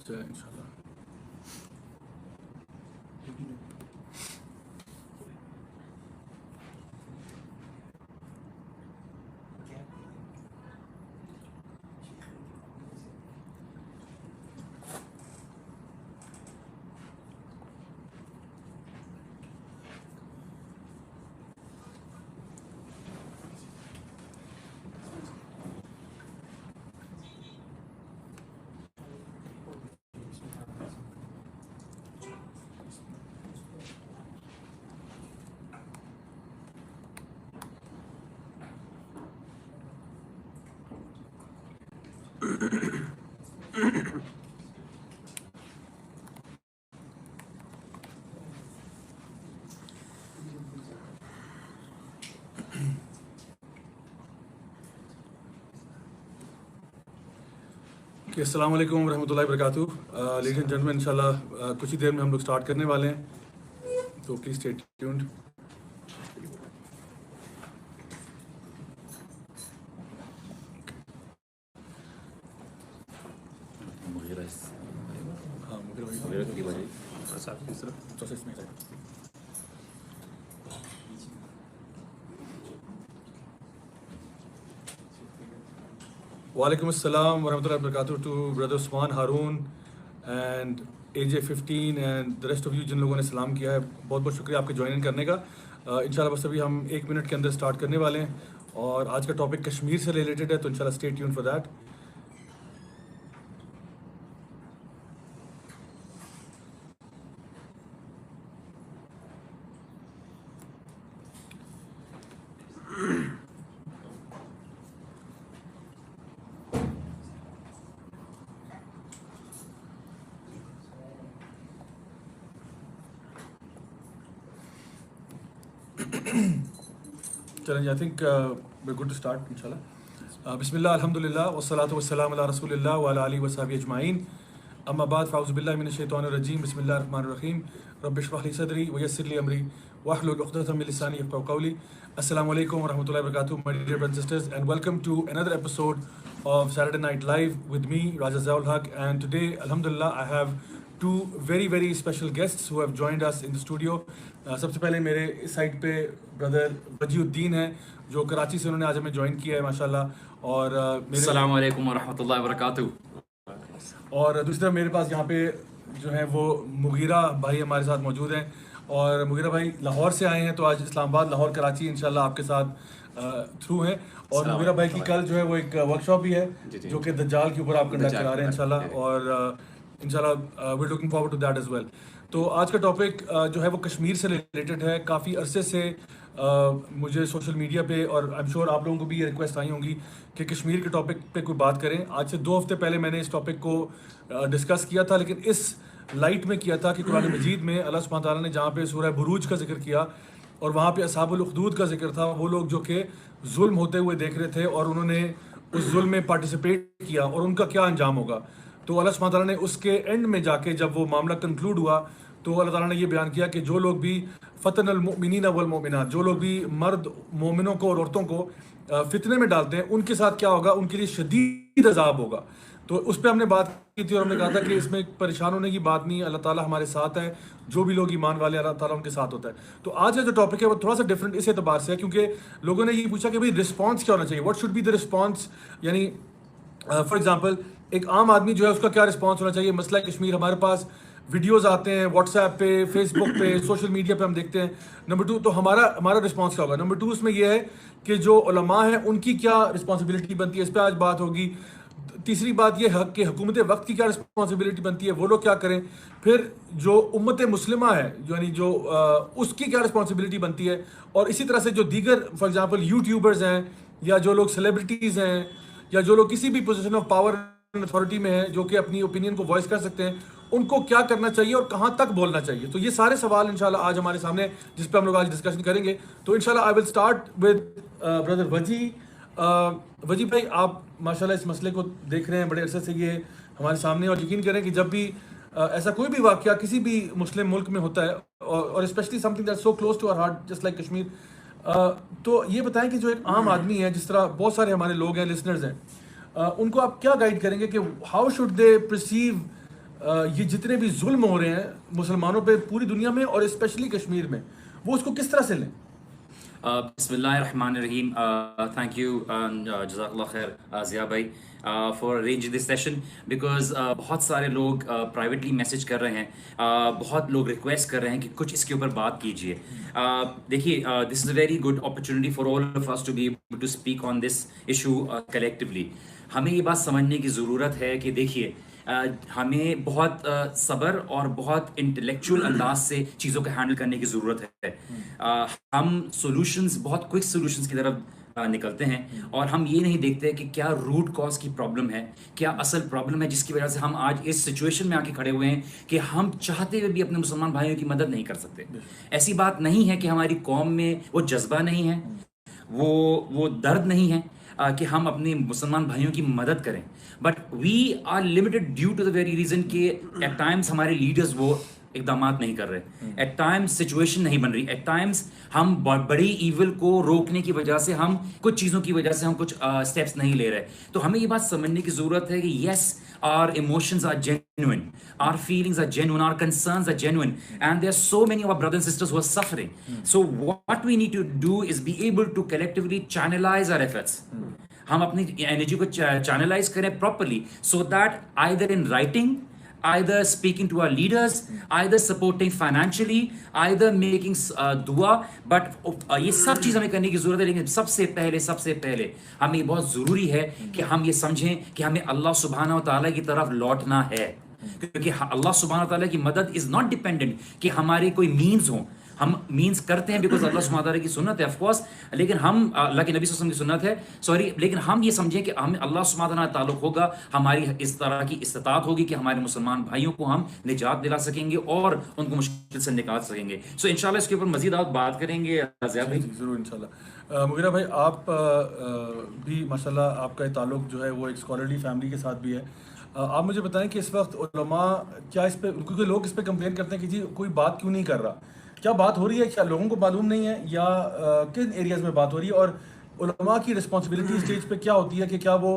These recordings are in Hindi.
जाए इंशाल्लाह। अस्सलाम वालेकुम रहमतुल्लाहि वबरकातुहू। लेडीज एंड जेंटलमैन, इंशाल्लाह कुछ ही देर में हम लोग स्टार्ट करने वाले हैं, तो प्लीज़ स्टे ट्यून्ड। वालेकुम अस्सलाम वरहमतुल्लाहि वबरकातुहू to brother Usman Haroon and AJ15 and the rest of you जिन लोगों ने सलाम किया है, बहुत बहुत शुक्रिया आपके ज्वाइन इन करने का। इंशाल्लाह बस अभी हम 1 मिनट के अंदर स्टार्ट करने वाले हैं और आज का टॉपिक कश्मीर से रिलेटेड है, तो इंशाल्लाह स्टे ट्यून फॉर दैट। चलें, I think we good to start इंशाल्लाह। बिस्मिल्लाह अल्हम्दुलिल्लाह वस्सलातु वस्सलामु अला रसूलिल्लाह व अला आलिहि व सहबिहि अजमाइन। अम्मा बाद फ़ाऊज़ु बिल्लाहि मिनश शैतानिर रजीम। बिस्मिल्लाहिर रहमानिर रहीम। रब्बि इश्रह ली सदरी व यस्सिर ली अमरी वहलुल उक़दतम मिन लिसानी यफ़क़हू क़ौली। अस्सलामु अलैकुम व रहमतुल्लाहि व बरकातुहू, my dear brothers and sisters, and welcome to another episode of Saturday Night Live with me, Raja Zaul Haq, and today, alhamdulillah, I have two very special guests who have joined us in the studio. सबसे पहले मेरे इस साइड पे ब्रदर वजीउद्दीन है, जो कराची से उन्होंने आज हमें ज्वाइन किया है माशाल्लाह, और मेरे अस्सलाम वालेकुम व रहमतुल्लाहि व बरकातुहू। और दूसरी तरफ मेरे पास यहाँ पे जो है वो मुगीरा भाई हमारे साथ मौजूद हैं, और मुगीरा भाई लाहौर से आए हैं, तो आज इस्लामाबाद, लाहौर, कराची इंशाल्लाह आपके साथ थ्रू हैं। और मुगीरा भाई की कल जो है वो एक वर्कशॉप भी है जो कि दज्जाल के ऊपर आप कंडक्ट करा रहे हैं इंशाल्लाह, और इंशाल्लाह we are looking forward to that as well. तो आज का टॉपिक जो है वो कश्मीर से रिलेटेड है। काफ़ी अरसे से मुझे सोशल मीडिया पे, और आई एम श्योर आप लोगों को भी ये रिक्वेस्ट आई होंगी कि कश्मीर के टॉपिक पे कोई बात करें। आज से 2 हफ्ते पहले मैंने इस टॉपिक को डिस्कस किया था, लेकिन इस लाइट में किया था कि कुरान मजीद में अल्लाह सुब्हानहू तआला ने जहाँ पे सूरह बुरूज का जिक्र किया और वहाँ पे असहाबुल उखदूद का जिक्र था, वो लोग जो कि जुल्म होते हुए देख रहे थे और उन्होंने उस जुल्म में पार्टिसिपेट किया और उनका क्या अंजाम होगा। तो अल्लाह सुब्हानहू तआला ने उसके एंड में जाके जब वो मामला कंक्लूड हुआ तो अल्लाह ताला ने ये बयान किया कि जो लोग भी फ़तनल मुमिनीन वल मुमिनात, जो लोग भी मर्द मोमिनों को और औरतों को फितने में डालते हैं, उनके साथ क्या होगा, उनके लिए शदीद अजाब होगा। तो उस पर हमने बात की थी और हमने कहा था कि इसमें परेशान होने की बात नहीं है, अल्लाह ताला हमारे साथ है, जो भी लोग ईमान वाले अल्लाह ताला उनके साथ होता है। तो आज का जो टॉपिक है वो थोड़ा सा डिफरेंट इस एतबार से है क्योंकि लोगों ने ये पूछा कि भाई रिस्पॉन्स क्या होना चाहिए, what should be the response, यानी फॉर एग्जाम्पल एक आम आदमी जो है उसका क्या रिस्पॉन्स होना चाहिए। मसला कश्मीर, हमारे पास वीडियोज़ आते हैं व्हाट्सएप पे, फेसबुक पे, सोशल मीडिया पे हम देखते हैं। नंबर 2, तो हमारा रिस्पॉन्स क्या होगा। नंबर 2 उसमें यह है कि जो उलमा है उनकी क्या रिस्पॉन्सिबिलिटी बनती है, इस पर आज बात होगी। तीसरी बात यह है कि हुकूमत वक्त की क्या रिस्पॉन्सिबिलिटी बनती है, वो लोग क्या करें। फिर जो उम्मत मुस्लिमा है, यानी जो उसकी क्या रिस्पॉन्सिबिलिटी बनती है, और इसी तरह से जो दीगर फॉर एग्जांपल यूट्यूबर्स हैं या जो लोग सेलिब्रिटीज़ हैं या जो लोग किसी भी पोजीशन ऑफ पावर अथॉरिटी में हैं जो कि अपनी ओपिनियन को वॉइस कर सकते हैं, उनको क्या करना चाहिए और कहाँ तक बोलना चाहिए। तो ये सारे सवाल इंशाल्लाह आज हमारे सामने जिस पे हम लोग आज डिस्कशन करेंगे। तो इंशाल्लाह I will start with brother वजी भाई, आप माशाल्लाह इस मसले को देख रहे हैं बड़े अरसे से ये हमारे सामने, और यकीन करें कि जब भी ऐसा कोई भी वाक़या किसी भी मुस्लिम मुल्क में होता है और specially something that's so close to our heart just like Kashmir, तो ये बताएं कि जो एक आम आदमी है, जिस तरह बहुत सारे हमारे लोग हैं, लिसनर्स हैं, उनको आप क्या गाइड करेंगे कि हाउ शुड दे परसीव ये जितने भी जुल्म हो रहे हैं मुसलमानों पे पूरी दुनिया में और स्पेशली कश्मीर में, वो उसको किस तरह से लें? Bismillahirrahmanirrahim. Thank you, Jazakallah khair, Zia bhai, for arranging this session because बहुत सारे लोग privately मैसेज कर रहे हैं, बहुत लोग रिक्वेस्ट कर रहे हैं कि कुछ इसके ऊपर बात कीजिए। देखिए, this is a very good opportunity for all of us to be able to speak on this issue collectively. हमें ये बात समझने की ज़रूरत है कि देखिए, हमें बहुत सब्र और बहुत इंटेलेक्चुअल अंदाज से चीज़ों को हैंडल करने की ज़रूरत है। हम सॉल्यूशंस, बहुत क्विक सॉल्यूशंस की तरफ निकलते हैं और हम ये नहीं देखते कि क्या रूट कॉज की प्रॉब्लम है, क्या असल प्रॉब्लम है जिसकी वजह से हम आज इस सिचुएशन में आके खड़े हुए हैं कि हम चाहते हुए भी अपने मुसलमान भाइयों की मदद नहीं कर सकते। ऐसी बात नहीं है कि हमारी कौम में वो जज्बा नहीं है, वो दर्द नहीं है कि हम अपने मुसलमान भाइयों की मदद करें, but we are limited due to the very reason कि एट टाइम्स हमारे लीडर्स वो इकदामात नहीं कर रहे, एट टाइम्स सिचुएशन नहीं बन रही, एट टाइम्स हम बड़ी ईविल को रोकने की वजह से, हम कुछ चीज़ों की वजह से हम कुछ स्टेप्स नहीं ले रहे। तो हमें ये बात समझने की ज़रूरत है कि yes, our emotions are genuine, our feelings are genuine, our concerns are genuine, and there are so many of our brothers and sisters who are suffering. So what we need to do is be able to collectively channelize our efforts. हम अपनी एनर्जी को चैनलाइज करें properly, so that either in writing, either speaking to our leaders, either supporting financially, either making dua, but ये सब चीज़ हमें करने की ज़रूरत है। लेकिन सबसे पहले हमें ये बहुत ज़रूरी है कि हम ये समझें कि हमें अल्लाह सुब्हानहू व तआला की तरफ लौटना है, क्योंकि अल्लाह सुब्हानहू व तआला की मदद इज़ नॉट डिपेंडेंट कि हमारे कोई मीन्स हों। हम मीन्स करते हैं बिकॉज अल्लाह सुब्हानहू व तआला की सुन्नत है, ऑफ कोर्स, लेकिन हम अल्लाह के नबी सल्लल्लाहु अलैहि वसल्लम की सुन्नत है, सॉरी, लेकिन हम ये समझें कि हमें अल्लाह सुब्हानहू व तआला ताल्लुक होगा, हमारी इस तरह की इस्तिताअत होगी कि हमारे मुसलमान भाइयों को हम निजात दिला सकेंगे और उनको मुश्किल से निकाल सकेंगे। सो इंशाल्लाह इसके ऊपर मजीद आप बात करेंगे ज़िया भाई। ज़रूर इंशाल्लाह। मुगीरा भाई, आप भी माशाल्लाह आपका ताल्लुक जो है वो एक स्कॉलरली फैमिली के साथ भी है। आप मुझे बताएं कि इस वक्त उलमा क्या इस पे, क्योंकि लोग इस पे कंप्लेन करते हैं कि जी कोई बात क्यों नहीं कर रहा, क्या बात हो रही है, क्या लोगों को मालूम नहीं है, या किन एरियाज में बात हो रही है, और उलमा की रिस्पॉन्सिबिलिटी स्टेज पे क्या होती है कि क्या वो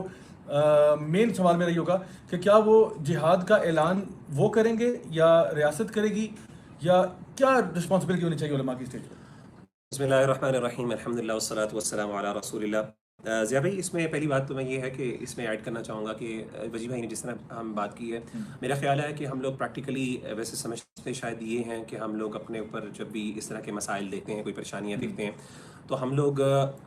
मेन सवाल मेरा ये होगा कि क्या वो जिहाद का ऐलान वो करेंगे या रियासत करेगी, या क्या रिस्पॉन्सिबिलिटी होनी चाहिए उलमा की स्टेज पे? बिस्मिल्लाहिर्रहमानिर्रहीम, अल्हम्दुलिल्लाह वस्सलातु वस्सलामु अला रसूलिल्लाह। ज़िया भाई, इसमें पहली बात तो मैं ये है कि इसमें ऐड करना चाहूँगा कि वजी भाई ने जिस तरह हम बात की है, मेरा ख्याल है कि हम लोग प्रैक्टिकली वैसे समझते शायद ये हैं कि हम लोग अपने ऊपर जब भी इस तरह के मसाइल देखते हैं, कोई परेशानियाँ देखते हैं, तो हम लोग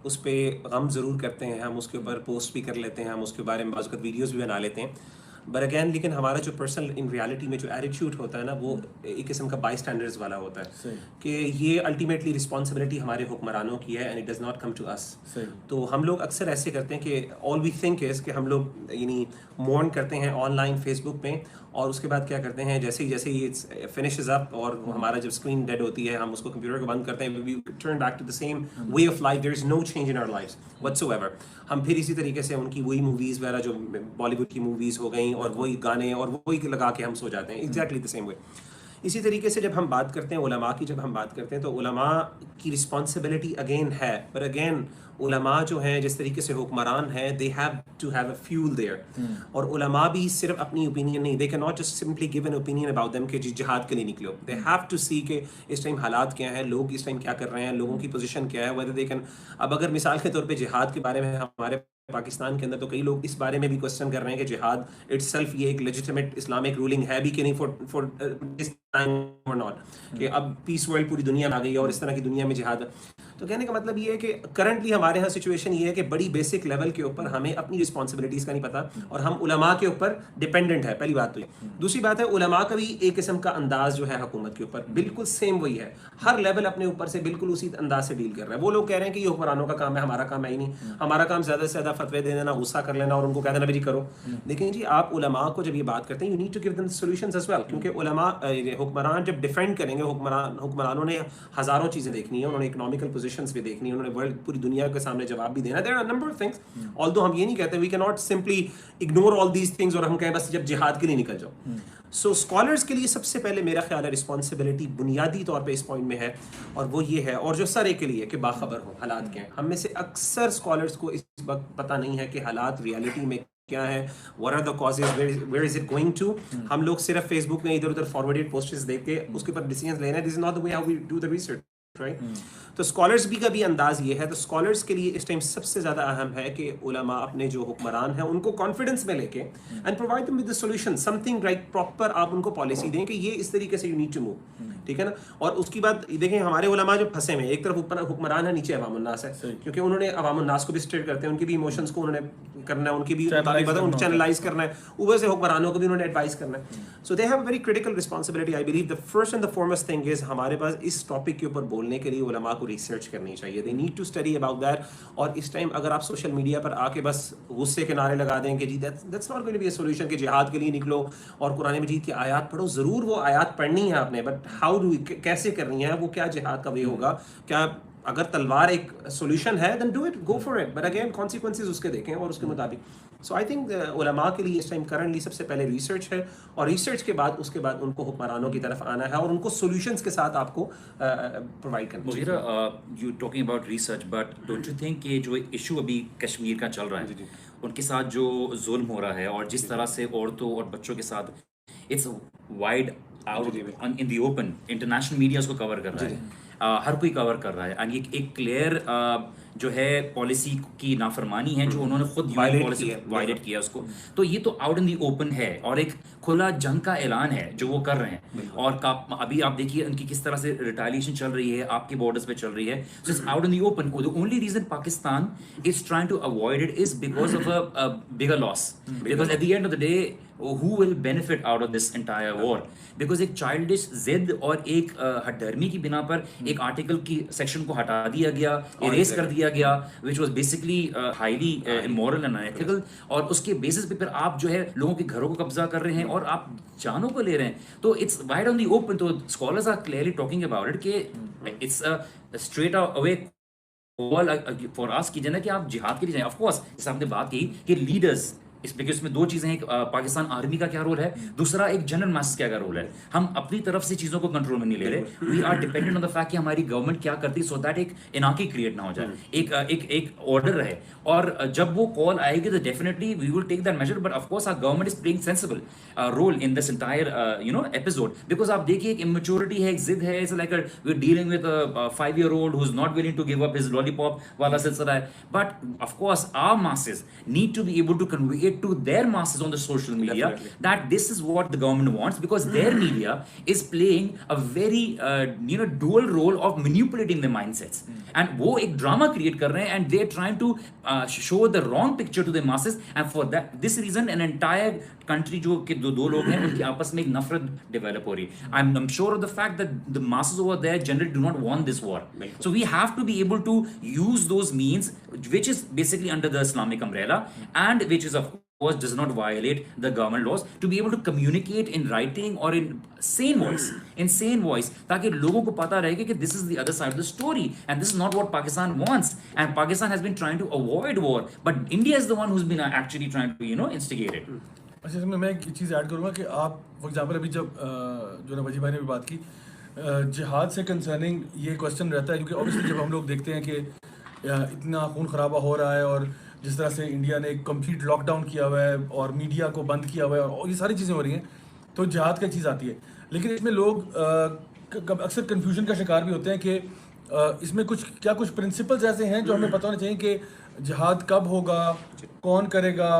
उस पर गम ज़रूर करते हैं, हम उसके ऊपर पोस्ट भी कर लेते हैं, हम उसके बारे में बाज़ वीडियोज़ भी बना लेते हैं, बट अगैन लेकिन हमारा जो पर्सनल इन रियलिटी में जो एटीट्यूड होता है ना, वो एक किस्म का बाई स्टैंडर्ड्स वाला होता है कि ये अल्टीमेटली रिस्पॉन्सिबिलिटी हमारे हुक्मरानों की है and it does not come to us. तो हम लोग अक्सर ऐसे करते हैं कि ऑल वी थिंक इज़ कि हम लोग यानी मॉर्न करते हैं ऑनलाइन फेसबुक पे, और उसके बाद क्या करते हैं, जैसे ही फिनिशेस अप और हमारा जब स्क्रीन डेड होती है, हम उसको कंप्यूटर को बंद करते हैं, we turn back to the same way of life, there is no change in our lives whatsoever. हम फिर इसी तरीके से उनकी वही मूवीज़ वगैरह जो बॉलीवुड की मूवीज़ हो गई और वही गाने और वही लगा के हम सो जाते हैं, एग्जैक्टली द सेम वे। इसी तरीके से जब हम बात करते हैं उलमा की, जब हम बात करते हैं तो उलमा की रिस्पॉन्सिबिलिटी अगेन है, पर अगेन उलमा जो हैं, जिस तरीके से हुक्मरान हैं, they have to have a fuel there, और उलमा भी सिर्फ अपनी ओपिनियन नहीं, they can not just simply give an opinion about them कि जिहाद के लिए निकलो, दे हैव टू सी के इस टाइम हालात क्या हैं, लोग इस टाइम क्या कर रहे हैं, लोगों की पोजीशन क्या है, वेदर दे कैन। अब अगर मिसाल के तौर पे जिहाद के बारे में हमारे पाकिस्तान के अंदर तो कई लोग इस बारे में भी क्वेश्चन कर रहे हैं कि जिहाद इटसेल्फ ये एक लेजिटिमेट इस्लामिक रूलिंग है भी कि नहीं फॉर दिस टाइम और नॉट, कि अब पीस वर्ल्ड पूरी दुनिया में आ गई है और इस तरह की दुनिया में जिहाद। तो कहने का मतलब ये है कि करंटली हमारे यहाँ सिचुएशन ये है कि बड़ी बेसिक लेवल के ऊपर हमें अपनी रिस्पॉन्सिबिलिटीज़ का नहीं पता और हम उलमा के ऊपर डिपेंडेंट है, पहली बात तो ये। दूसरी बात है, उलमा का भी एक किस्म का अंदाज जो है हुकूमत के ऊपर बिल्कुल सेम वही है, हर लेवल अपने ऊपर से बिल्कुल उसी अंदाज से डील कर रहा है। वो लोग कह रहे हैं कि ये हुक्मरानों का काम है, हमारा काम है ही नहीं, हमारा काम ज़्यादा से ज़्यादा फतवे दे देना, गुस्सा कर लेना और उनको कह देना भी करो। लेकिन जी आप उलमा को जब ये बात करते हैं, you need to give them solutions as well, क्योंकि उलमा हुक्मरान जब डिफेंड करेंगे, हुक्मरानों ने हज़ारों चीज़ें देखनी है, उन्होंने इकोनॉमिकल पोजीशंस भी देखनी है, उन्होंने वर्ल्ड पूरी दुनिया के सामने जवाब भी देना। There are number of things, although हम ये नहीं कहते we can not simply ignore all these things और हम कहें बस जब जिहाद के लिए निकल जाओ। सो स्कॉलर्स के लिए सबसे पहले मेरा ख्याल है रिस्पॉन्सिबिलिटी बुनियादी तौर पे इस पॉइंट में है, और वो ये है, और जो सर के लिए कि बाखबर हो हालात क्या हैं। हम में से अक्सर स्कॉलर्स को इस वक्त पता नहीं है कि हालात रियलिटी में क्या है, what are the causes, where is it going to. हम लोग सिर्फ फेसबुक में इधर उधर फॉरवर्डेड पोस्ट्स देख के उसके ऊपर डिसीजन लेना है, this is not the way how we do the research, right. तो स्कॉलर्स भी का भी अंदाज ये है, तो स्कॉलर्स के लिए इस टाइम सबसे ज़्यादा अहम है कि उलमा अपने जो हुक्मरान हैं उनको कॉन्फिडेंस में लेके and provide them with the solution, something like proper आप उनको पॉलिसी दें कि ये इस तरीके से यू नीड टू मूव, ठीक है ना। और उसकी बात देखें, हमारे उलमा जो फंसे हुए हैं, एक तरफ हुक्मरान है, नीचे अवामुन्नास है, क्योंकि उन्होंने अवामुन्नास को भी स्ट्रेट करते हैं, उनके भी इमोशंस को उन्होंने करना है, उनकी भी उनको चैनलाइज करना है, ऊपर से हुक्मरानों को भी उन्होंने एडवाइस करना है। So they have a very critical responsibility. I believe the first and the foremost thing is हमारे पास इस टॉपिक के ऊपर बोलने के लिए उलमा को रिसर्च करनी चाहिए, they need to study about that. और इस टाइम अगर आप सोशल मीडिया पर आके बस गुस्से के नारे लगा दें कि जी that's not going to be a solution, कि जिहाद के लिए निकलो और कुरान मजीद की आयत पढ़ो, ज़रूर वो आयत पढ़नी है आपने, बट हाउ डू, कैसे करनी है, वो क्या जिहाद का वे होगा, क्या अगर तलवार एक सॉल्यूशन है then do it, go for it, but again consequences उसके देखें और उसके मुताबिक। सो आई थिंक उलमा के लिए इस टाइम करंटली सबसे पहले रिसर्च है, और रिसर्च के बाद उसके बाद उनको हुक्मरानों की तरफ आना है और उनको सॉल्यूशंस के साथ आपको प्रोवाइड करना चाहिए। Mughira, you talking about research, but don't you think कि जो इशू अभी कश्मीर का चल रहा है, उनके साथ जो जुल्म हो रहा है और जिस तरह से औरतों और बच्चों के साथ it's wide out in the open, international media उसको कवर कर रहा है, हर कोई कवर कर रहा है, एंड ये एक क्लियर जो है पॉलिसी की नाफरमानी है जो उन्होंने खुद पॉलिसी वायलेट किया उसको, तो ये तो आउट इन दी ओपन है और एक खुला जंग का ऐलान है जो वो कर रहे हैं। और अभी आप देखिए उनकी किस तरह से रिटालिएशन चल रही है, आपके बॉर्डर्स पे चल रही है, so it's out in the open. The only reason Pakistan is trying to avoid it is because of a bigger loss, because at the end of the day who will benefit out of this entire war? Because एक childish जिद और एक हठधर्मी की बिना पर एक आर्टिकल की सेक्शन को हटा दिया गया, इरेज कर दिया गया, which was basically highly immoral and unethical, और उसके बेसिस पे फिर आप जो है लोगों के घरों को कब्जा कर रहे हैं और आप जानों को ले रहे हैं, तो it's wide on the open. तो scholars are clearly talking about it कि it's straight away for us की जना कि आप जिहाद के लिए जाएं। ऑफ कोर्स जैसे आपने बात की कि लीडर्स इसमें दो चीजें हैं, पाकिस्तान आर्मी का क्या रोल है, दूसरा एक जनरल मासेस का क्या रोल है। हम अपनी तरफ से चीजों को कंट्रोल में नहीं ले रहे, we are dependent on the fact कि हमारी गवर्नमेंट क्या करती है, सो दैट एक इनाकी क्रिएट ना हो जाए, एक ऑर्डर रहे, और जब वो कॉल आएगी तो definitely we will take that measure. But of course our government is playing sensible role in this entire episode, because आप देखिए एक इमेच्योरिटी है, एक जिद है, it's like we are dealing with a 5-year-old who is not willing to give up his lollipop वाला सिलसिला है। But of course our masses need to be able to convey it to their masses on the social media that this is what the government wants, because their media is playing a very dual role of manipulating the mindsets, and वो एक drama create कर रहे हैं, and they are trying to show the wrong picture to the masses, and for that this reason an entire country जो कि दो लोग हैं उनकी आपस में एक नफरत develop हो रही है। I'm sure of the fact that the masses over there generally do not want this war, so we have to be able to use those means which is basically under the Islamic umbrella and which is of course does not violate the government laws, to be able to communicate in writing or in sane voice, ताकि लोगों को पता रहे कि this is the other side of the story and this is not what Pakistan wants, and Pakistan has been trying to avoid war, but India is the one who's been actually trying to instigate it. अच्छा, इसमें मैं एक चीज़ ऐड करूँगा कि आप फॉर एग्जाम्पल अभी जब जो ना वजी भाई ने भी बात की जिहाद से कंसर्निंग, ये क्वेश्चन रहता है, क्योंकि ऑब्वियसली जब हम लोग देखते हैं कि इतना खून खराबा हो रहा है और जिस तरह से इंडिया ने कंप्लीट लॉकडाउन किया हुआ है और मीडिया को बंद किया हुआ है और ये सारी चीज़ें हो रही हैं, तो जिहाद का चीज़ आती है। लेकिन इसमें लोग अक्सर कन्फ्यूजन का शिकार भी होते हैं कि इसमें कुछ प्रिंसिपल्स ऐसे हैं जो हमें पता होना चाहिए कि जिहाद कब होगा, कौन करेगा,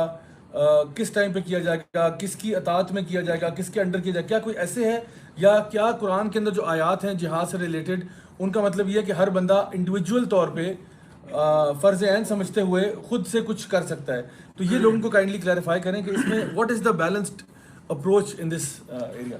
किस टाइम पे किया जाएगा, किसकी अतात में किया जाएगा, किसके अंडर किया जाएगा, क्या कोई ऐसे है, या क्या कुरान के अंदर जो आयात हैं जिहाद से रिलेटेड उनका मतलब ये है कि हर बंदा इंडिविजुअल तौर पे फ़र्ज़ ऐन समझते हुए खुद से कुछ कर सकता है। तो ये लोगों को काइंडली क्लैरिफाई करें कि इसमें what is the balanced approach in this area.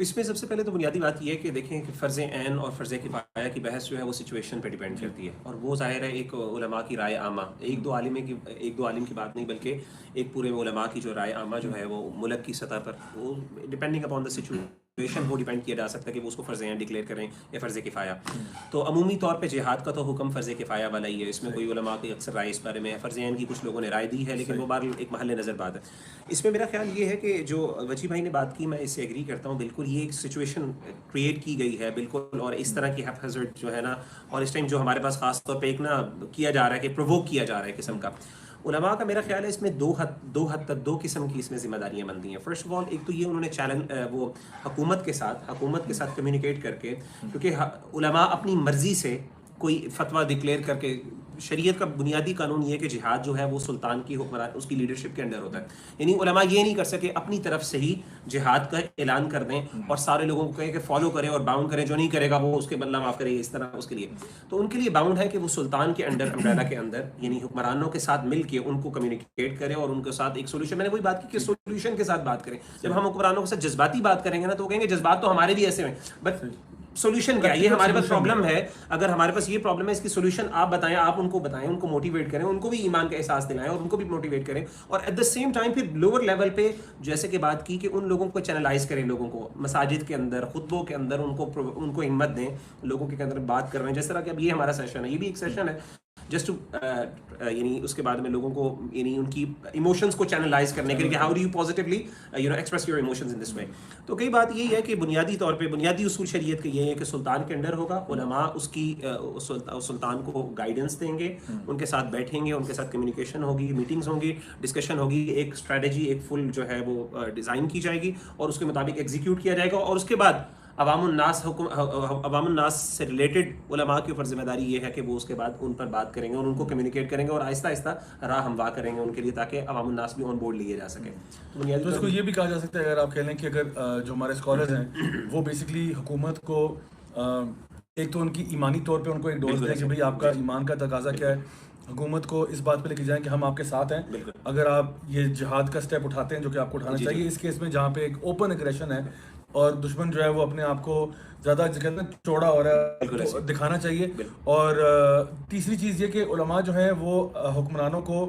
इसमें सबसे पहले तो बुनियादी बात यह है कि देखें कि फ़र्ज़ ऐन और फ़र्ज़ किफ़ाया की बहस जो है वो सिचुएशन पे डिपेंड करती है, और वो ज़ाहिर है एक उलमा की राय आमा, एक दो आलिम की बात नहीं, बल्कि एक पूरे उलमा की जो राय आमा जो है वो मुल्क की सतह पर वो डिपेंडिंग अपॉन द सिचुएशन वो डिपेंड किया जा सकता है कि वो उसको फ़र्ज़ ऐन डिक्लेयर करें या फ़र्ज़ किफ़ाया। तो अमूमी तौर पे जिहाद का तो हुक्म फ़र्ज़ किफ़ाया वाला ही है, इसमें कोई उलमा की अक्सर राय इस बारे में है, फ़र्ज़ ऐन की कुछ लोगों ने राय दी है, लेकिन वो बार एक महल नज़र बात है। इसमें मेरा ख्याल ये है कि जो वजी भाई ने बात की, मैं इससे एग्री करता हूँ बिल्कुल, ये एक सिचुएशन क्रिएट की गई है बिल्कुल, और इस तरह की हैफहज़र्ड जो है ना, और इस टाइम जो हमारे पास ख़ास तौर पे एक ना किया जा रहा है कि प्रोवोक किया जा रहा है किस्म का, उलमा का मेरा ख्याल है इसमें दो हद तक दो किस्म की इसमें जिम्मेदारियां बनती हैं। फर्स्ट ऑफ ऑल एक तो ये उन्होंने चैलेंज वो हुकूमत के साथ कम्युनिकेट करके, क्योंकि उलमा अपनी मर्जी से कोई फतवा डिक्लेयर करके, शरीयत का बुनियादी कानून ये है कि जिहाद जो है वो सुल्तान की हुक्मरान उसकी लीडरशिप के अंडर होता है। यानी उलमा ये नहीं कर सके अपनी तरफ से ही जिहाद का ऐलान कर दें और सारे लोगों को कहें कि फॉलो करें और बाउंड करें, जो नहीं करेगा वो उसके बदला माफ करें, इस तरह उसके लिए। तो उनके लिए बाउंड है कि वो सुल्तान के अंडर, अम्ब्रेला के अंदर, यानी हुक्मरानों के साथ मिल के उनको कम्युनिकेट करें और उनके साथ एक सोल्यूशन, मैंने वही बात की कि सोल्यूशन के साथ बात करें। जब हम हुक्मरानों के साथ जज्बाती बात करेंगे ना तो वो कहेंगे जज्बात तो हमारे भी ऐसे हैं, बट सोल्यूशन क्या है, ये हमारे पास प्रॉब्लम है, अगर हमारे पास ये प्रॉब्लम है, इसकी सोल्यूशन आप बताएं, आप उनको बताएं, उनको मोटिवेट करें, उनको भी ईमान का एहसास दिलाएं और उनको भी मोटिवेट करें। और एट द सेम टाइम फिर लोअर लेवल पे जैसे कि बात की कि उन लोगों को चैनलाइज करें, लोगों को मसाजिद के अंदर, खुतबों के अंदर उनको हिम्मत दें, लोगों के अंदर बात कर रहे हैं। जिस तरह कि अब ये हमारा सेशन है, ये भी एक सेशन है जस्ट टू यानी उसके बाद में लोगों को यानी उनकी इमोशंस को चैनलाइज करने के लिए, how do you positively express your emotions in this way. तो कई बात यही है कि बुनियादी तौर पे बुनियादी उसूल शरीयत के ये है कि सुल्तान के अंडर होगा, उलमा उसकी सुल्तान को गाइडेंस देंगे, उनके साथ बैठेंगे, उनके साथ कम्युनिकेशन होगी, मीटिंग्स होंगी, डिस्कशन होगी, एक स्ट्रेटजी, एक फुल जो है वो डिज़ाइन की जाएगी और उसके मुताबिक एग्जीक्यूट किया जाएगा। और उसके बाद अवामुन्नास से रिलेटेड उलमा के ऊपर जिम्मेदारी ये है कि वो उसके बाद उन पर बात करेंगे और उनको कम्युनिकेट करेंगे और आहिस्ता आहिस्ता राह हमवा करेंगे उनके लिए, ताकि अवामुन्नास भी ऑन बोर्ड लिए जा सके। तो इसको ये भी कहा जा सकता है, अगर आप कह लें कि अगर जो हमारे स्कॉलर्स हैं वो बेसिकली हुकूमत को एक तो उनकी ईमानी तौर पे उनको एक डोज दें कि भाई आपका ईमान का तकाजा क्या है, हुकूमत को इस बात पे लेके जाएं कि हम आपके साथ हैं, अगर आप ये जिहाद का स्टेप उठाते हैं जो कि आपको उठाना चाहिए इस केस में जहाँ पे एक ओपन एग्रेशन है और दुश्मन जो है वो अपने आप को ज़्यादा कहते हैं चौड़ा हो रहा है तो दिखाना चाहिए। और तीसरी चीज़ ये कि उलमा जो है वो हुक्मरानों को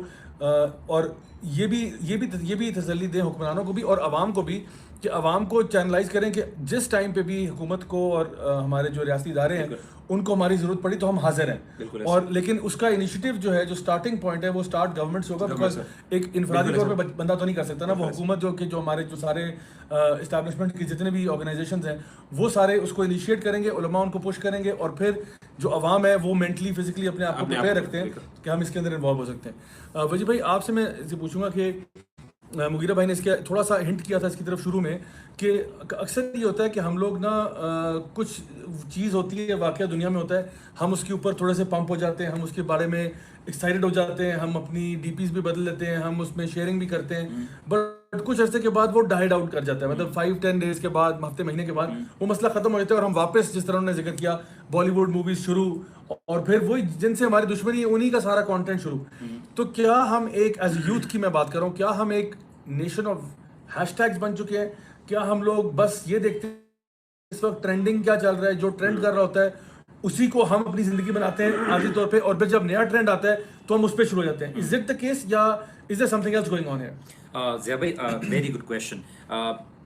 और ये भी तसल्ली दें हुक्मरानों को भी और आवाम को भी कि आवाम को चैनलाइज करें कि जिस टाइम पे भी हुकूमत को और हमारे जो रियासती इदारे हैं उनको हमारी ज़रूरत पड़ी तो हम हाजिर हैं। और लेकिन उसका इनिशिएटिव जो है, जो स्टार्टिंग पॉइंट है वो स्टार्ट गवर्नमेंट से होगा, बिकॉज एक इनफरादी तौर पे बंदा तो नहीं कर सकता ना, वो हुकूमत जो हमारे जो सारे इस्टेब्लिशमेंट की जितने भी ऑर्गेनाइजेशंस हैं वो सारे उसको इनिशिएट करेंगे, उलमा उनको पुश करेंगे और फिर जो अवाम है वो मेंटली फिजिकली अपने आप को प्रिपेयर रखते हैं कि हम इसके अंदर इन्वॉल्व हो सकते हैं। वजी भाई आपसे मैं इसे पूछूंगा कि मुगीरा भाई ने इसके थोड़ा सा हिंट किया था इसकी तरफ शुरू में कि अक्सर ये होता है कि हम लोग ना कुछ चीज़ होती है, वाक़या दुनिया में होता है, हम उसके ऊपर थोड़े से पंप हो जाते हैं, हम उसके बारे में एक्साइटेड हो जाते हैं, हम अपनी डीपीज भी बदल लेते हैं, हम उसमें शेयरिंग भी करते हैं, बट कुछ अर्से के बाद वो डाइड आउट कर जाता है, मतलब 5-10 डेज के बाद, हफ्ते महीने के बाद वो मसला ख़त्म हो जाता है और हम वापस जिस तरह उन्होंने जिक्र किया बॉलीवुड मूवीज़ शुरू और फिर वही जिनसे हमारी दुश्मनी है उन्हीं का सारा कंटेंट शुरू। तो क्या हम एक एज यूथ की मैं बात कर रहा हूँ, क्या हम एक नेशन ऑफ हैशटैग्स बन चुके हैं? क्या हम लोग बस ये देखते हैं इस वक्त ट्रेंडिंग क्या चल रहा है, जो ट्रेंड कर रहा होता है उसी को हम अपनी जिंदगी बनाते हैं आदि तौर पे, और फिर जब नया ट्रेंड आता है तो हम उस पर शुरू हो जाते हैं? इज इट द केस या is there something else going on here? Zia bhai, very good question.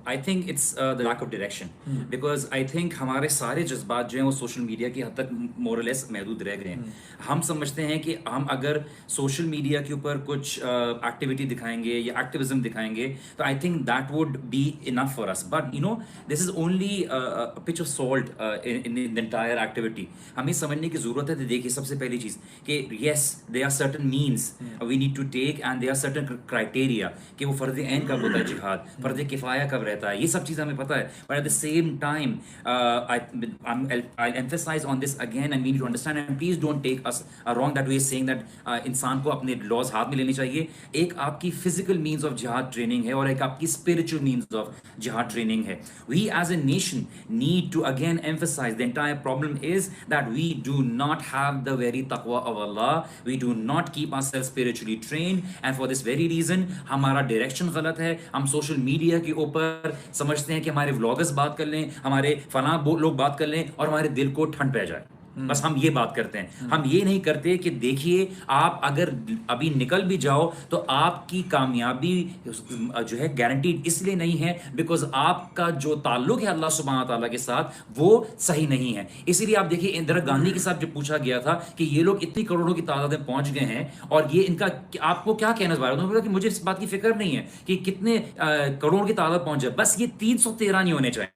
I think it's the lack of direction. Because I think हमारे सारे जज्बात जो हैं वो सोशल मीडिया की हद तक मोरलेस महदूद रह गए हैं। हम समझते हैं कि हम अगर सोशल मीडिया के ऊपर कुछ एक्टिविटी दिखाएंगे या एक्टिविज्म दिखाएंगे तो I think that would be enough for us, but you know this is only pinch of salt in the entire activity. हमें समझने की ज़रूरत है। देखिए सबसे पहली चीज़ कि yes they are certain means we need to take and they are certain criteria कि वो फ़र्ज़ ऐन कब होता है जिहाद, फ़र्ज़ किफ़ाया कब रहता है, ये सब चीज़ हमें पता है। But at the same time I emphasize on this again and we need to understand and please don't take us wrong that we are saying that इंसान को अपने लॉज हाथ में लेने चाहिए। एक आपकी फिजिकल मीन्स ऑफ जिहाद ट्रेनिंग है और एक आपकी स्पिरिचुअल मीन्स ऑफ जिहाद ट्रेनिंग है। We as a nation need to again emphasise the entire problem is that we do not have the very तकवा of Allah, we do not keep ourselves spiritually trained and for this very reason हमारा डायरेक्शन गलत है। हम सोशल मीडिया के ऊपर समझते हैं कि हमारे व्लॉगर्स बात कर लें, हमारे फलां लोग बात कर लें और हमारे दिल को ठंड पै जाए, बस हम ये बात करते हैं। हम ये नहीं करते कि देखिए आप अगर अभी निकल भी जाओ तो आपकी कामयाबी जो है गारंटीड इसलिए नहीं है बिकॉज आपका जो ताल्लुक है अल्लाह सुब्हानहू तआला के साथ वो सही नहीं है। इसीलिए आप देखिए इंदिरा गांधी के साथ जब पूछा गया था कि ये लोग इतनी करोड़ों की तादाद में पहुंच गए हैं और ये इनका आपको क्या कहना चाहिए, उन्होंने बोला कि मुझे इस बात की फिक्र नहीं है कि कितने करोड़ की तादाद पहुंच जाए, बस ये 313 नहीं होने चाहिए।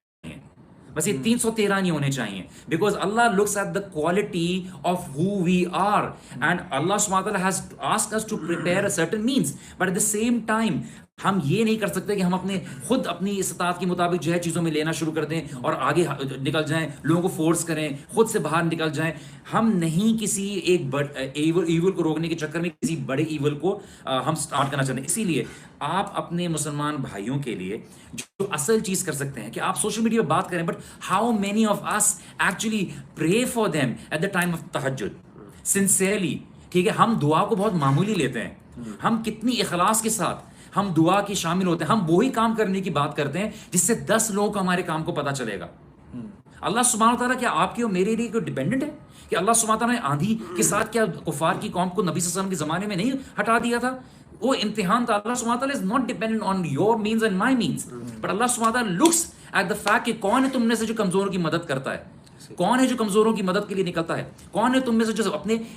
बस ये 313 नहीं होने चाहिए, because Allah looks at the quality of who we are, and Allah सुब्हानहू व तआला has asked us to prepare a certain means, but at the same time हम ये नहीं कर सकते कि हम अपनी इस्तात के मुताबिक जो है चीज़ों में लेना शुरू कर दें और आगे निकल जाएं, लोगों को फोर्स करें, खुद से बाहर निकल जाएं। हम नहीं किसी एक ईवल को रोकने के चक्कर में किसी बड़े ईवल को हम स्टार्ट करना चाहते हैं। इसीलिए आप अपने मुसलमान भाइयों के लिए जो असल चीज़ कर सकते हैं कि आप सोशल मीडिया पर बात करें, but how many of us actually pray for them at the time of तहज्जुद सिंसियरली। ठीक है, हम दुआ को बहुत मामूली लेते हैं, हम कितनी इखलास के साथ हम दुआ की शामिल होते हैं, हम वही काम करने की बात करते हैं जिससे 10 लोगों को हमारे काम को पता चलेगा। अल्लाह सुब्हानहू व तआला क्या आपके और मेरे लिए कोई डिपेंडेंट है कि अल्लाह सुब्हानहू व तआला ने आंधी के साथ क्या कुफार की कौम को नबी सल्लल्लाहु अलैहि वसल्लम के ज़माने में नहीं हटा दिया था? वो इम्तिहान था। अल्लाह सुब्हानहू व तआला is not dependent on your means and my means, but Allah सुब्हानहू व तआला लुक्स एट द फैक्ट कि कौन है तुमने से जो कमजोरों की मदद करता है, कौन है जो कमजोरों की मदद के लिए निकलता है, कौन है तुम में से जो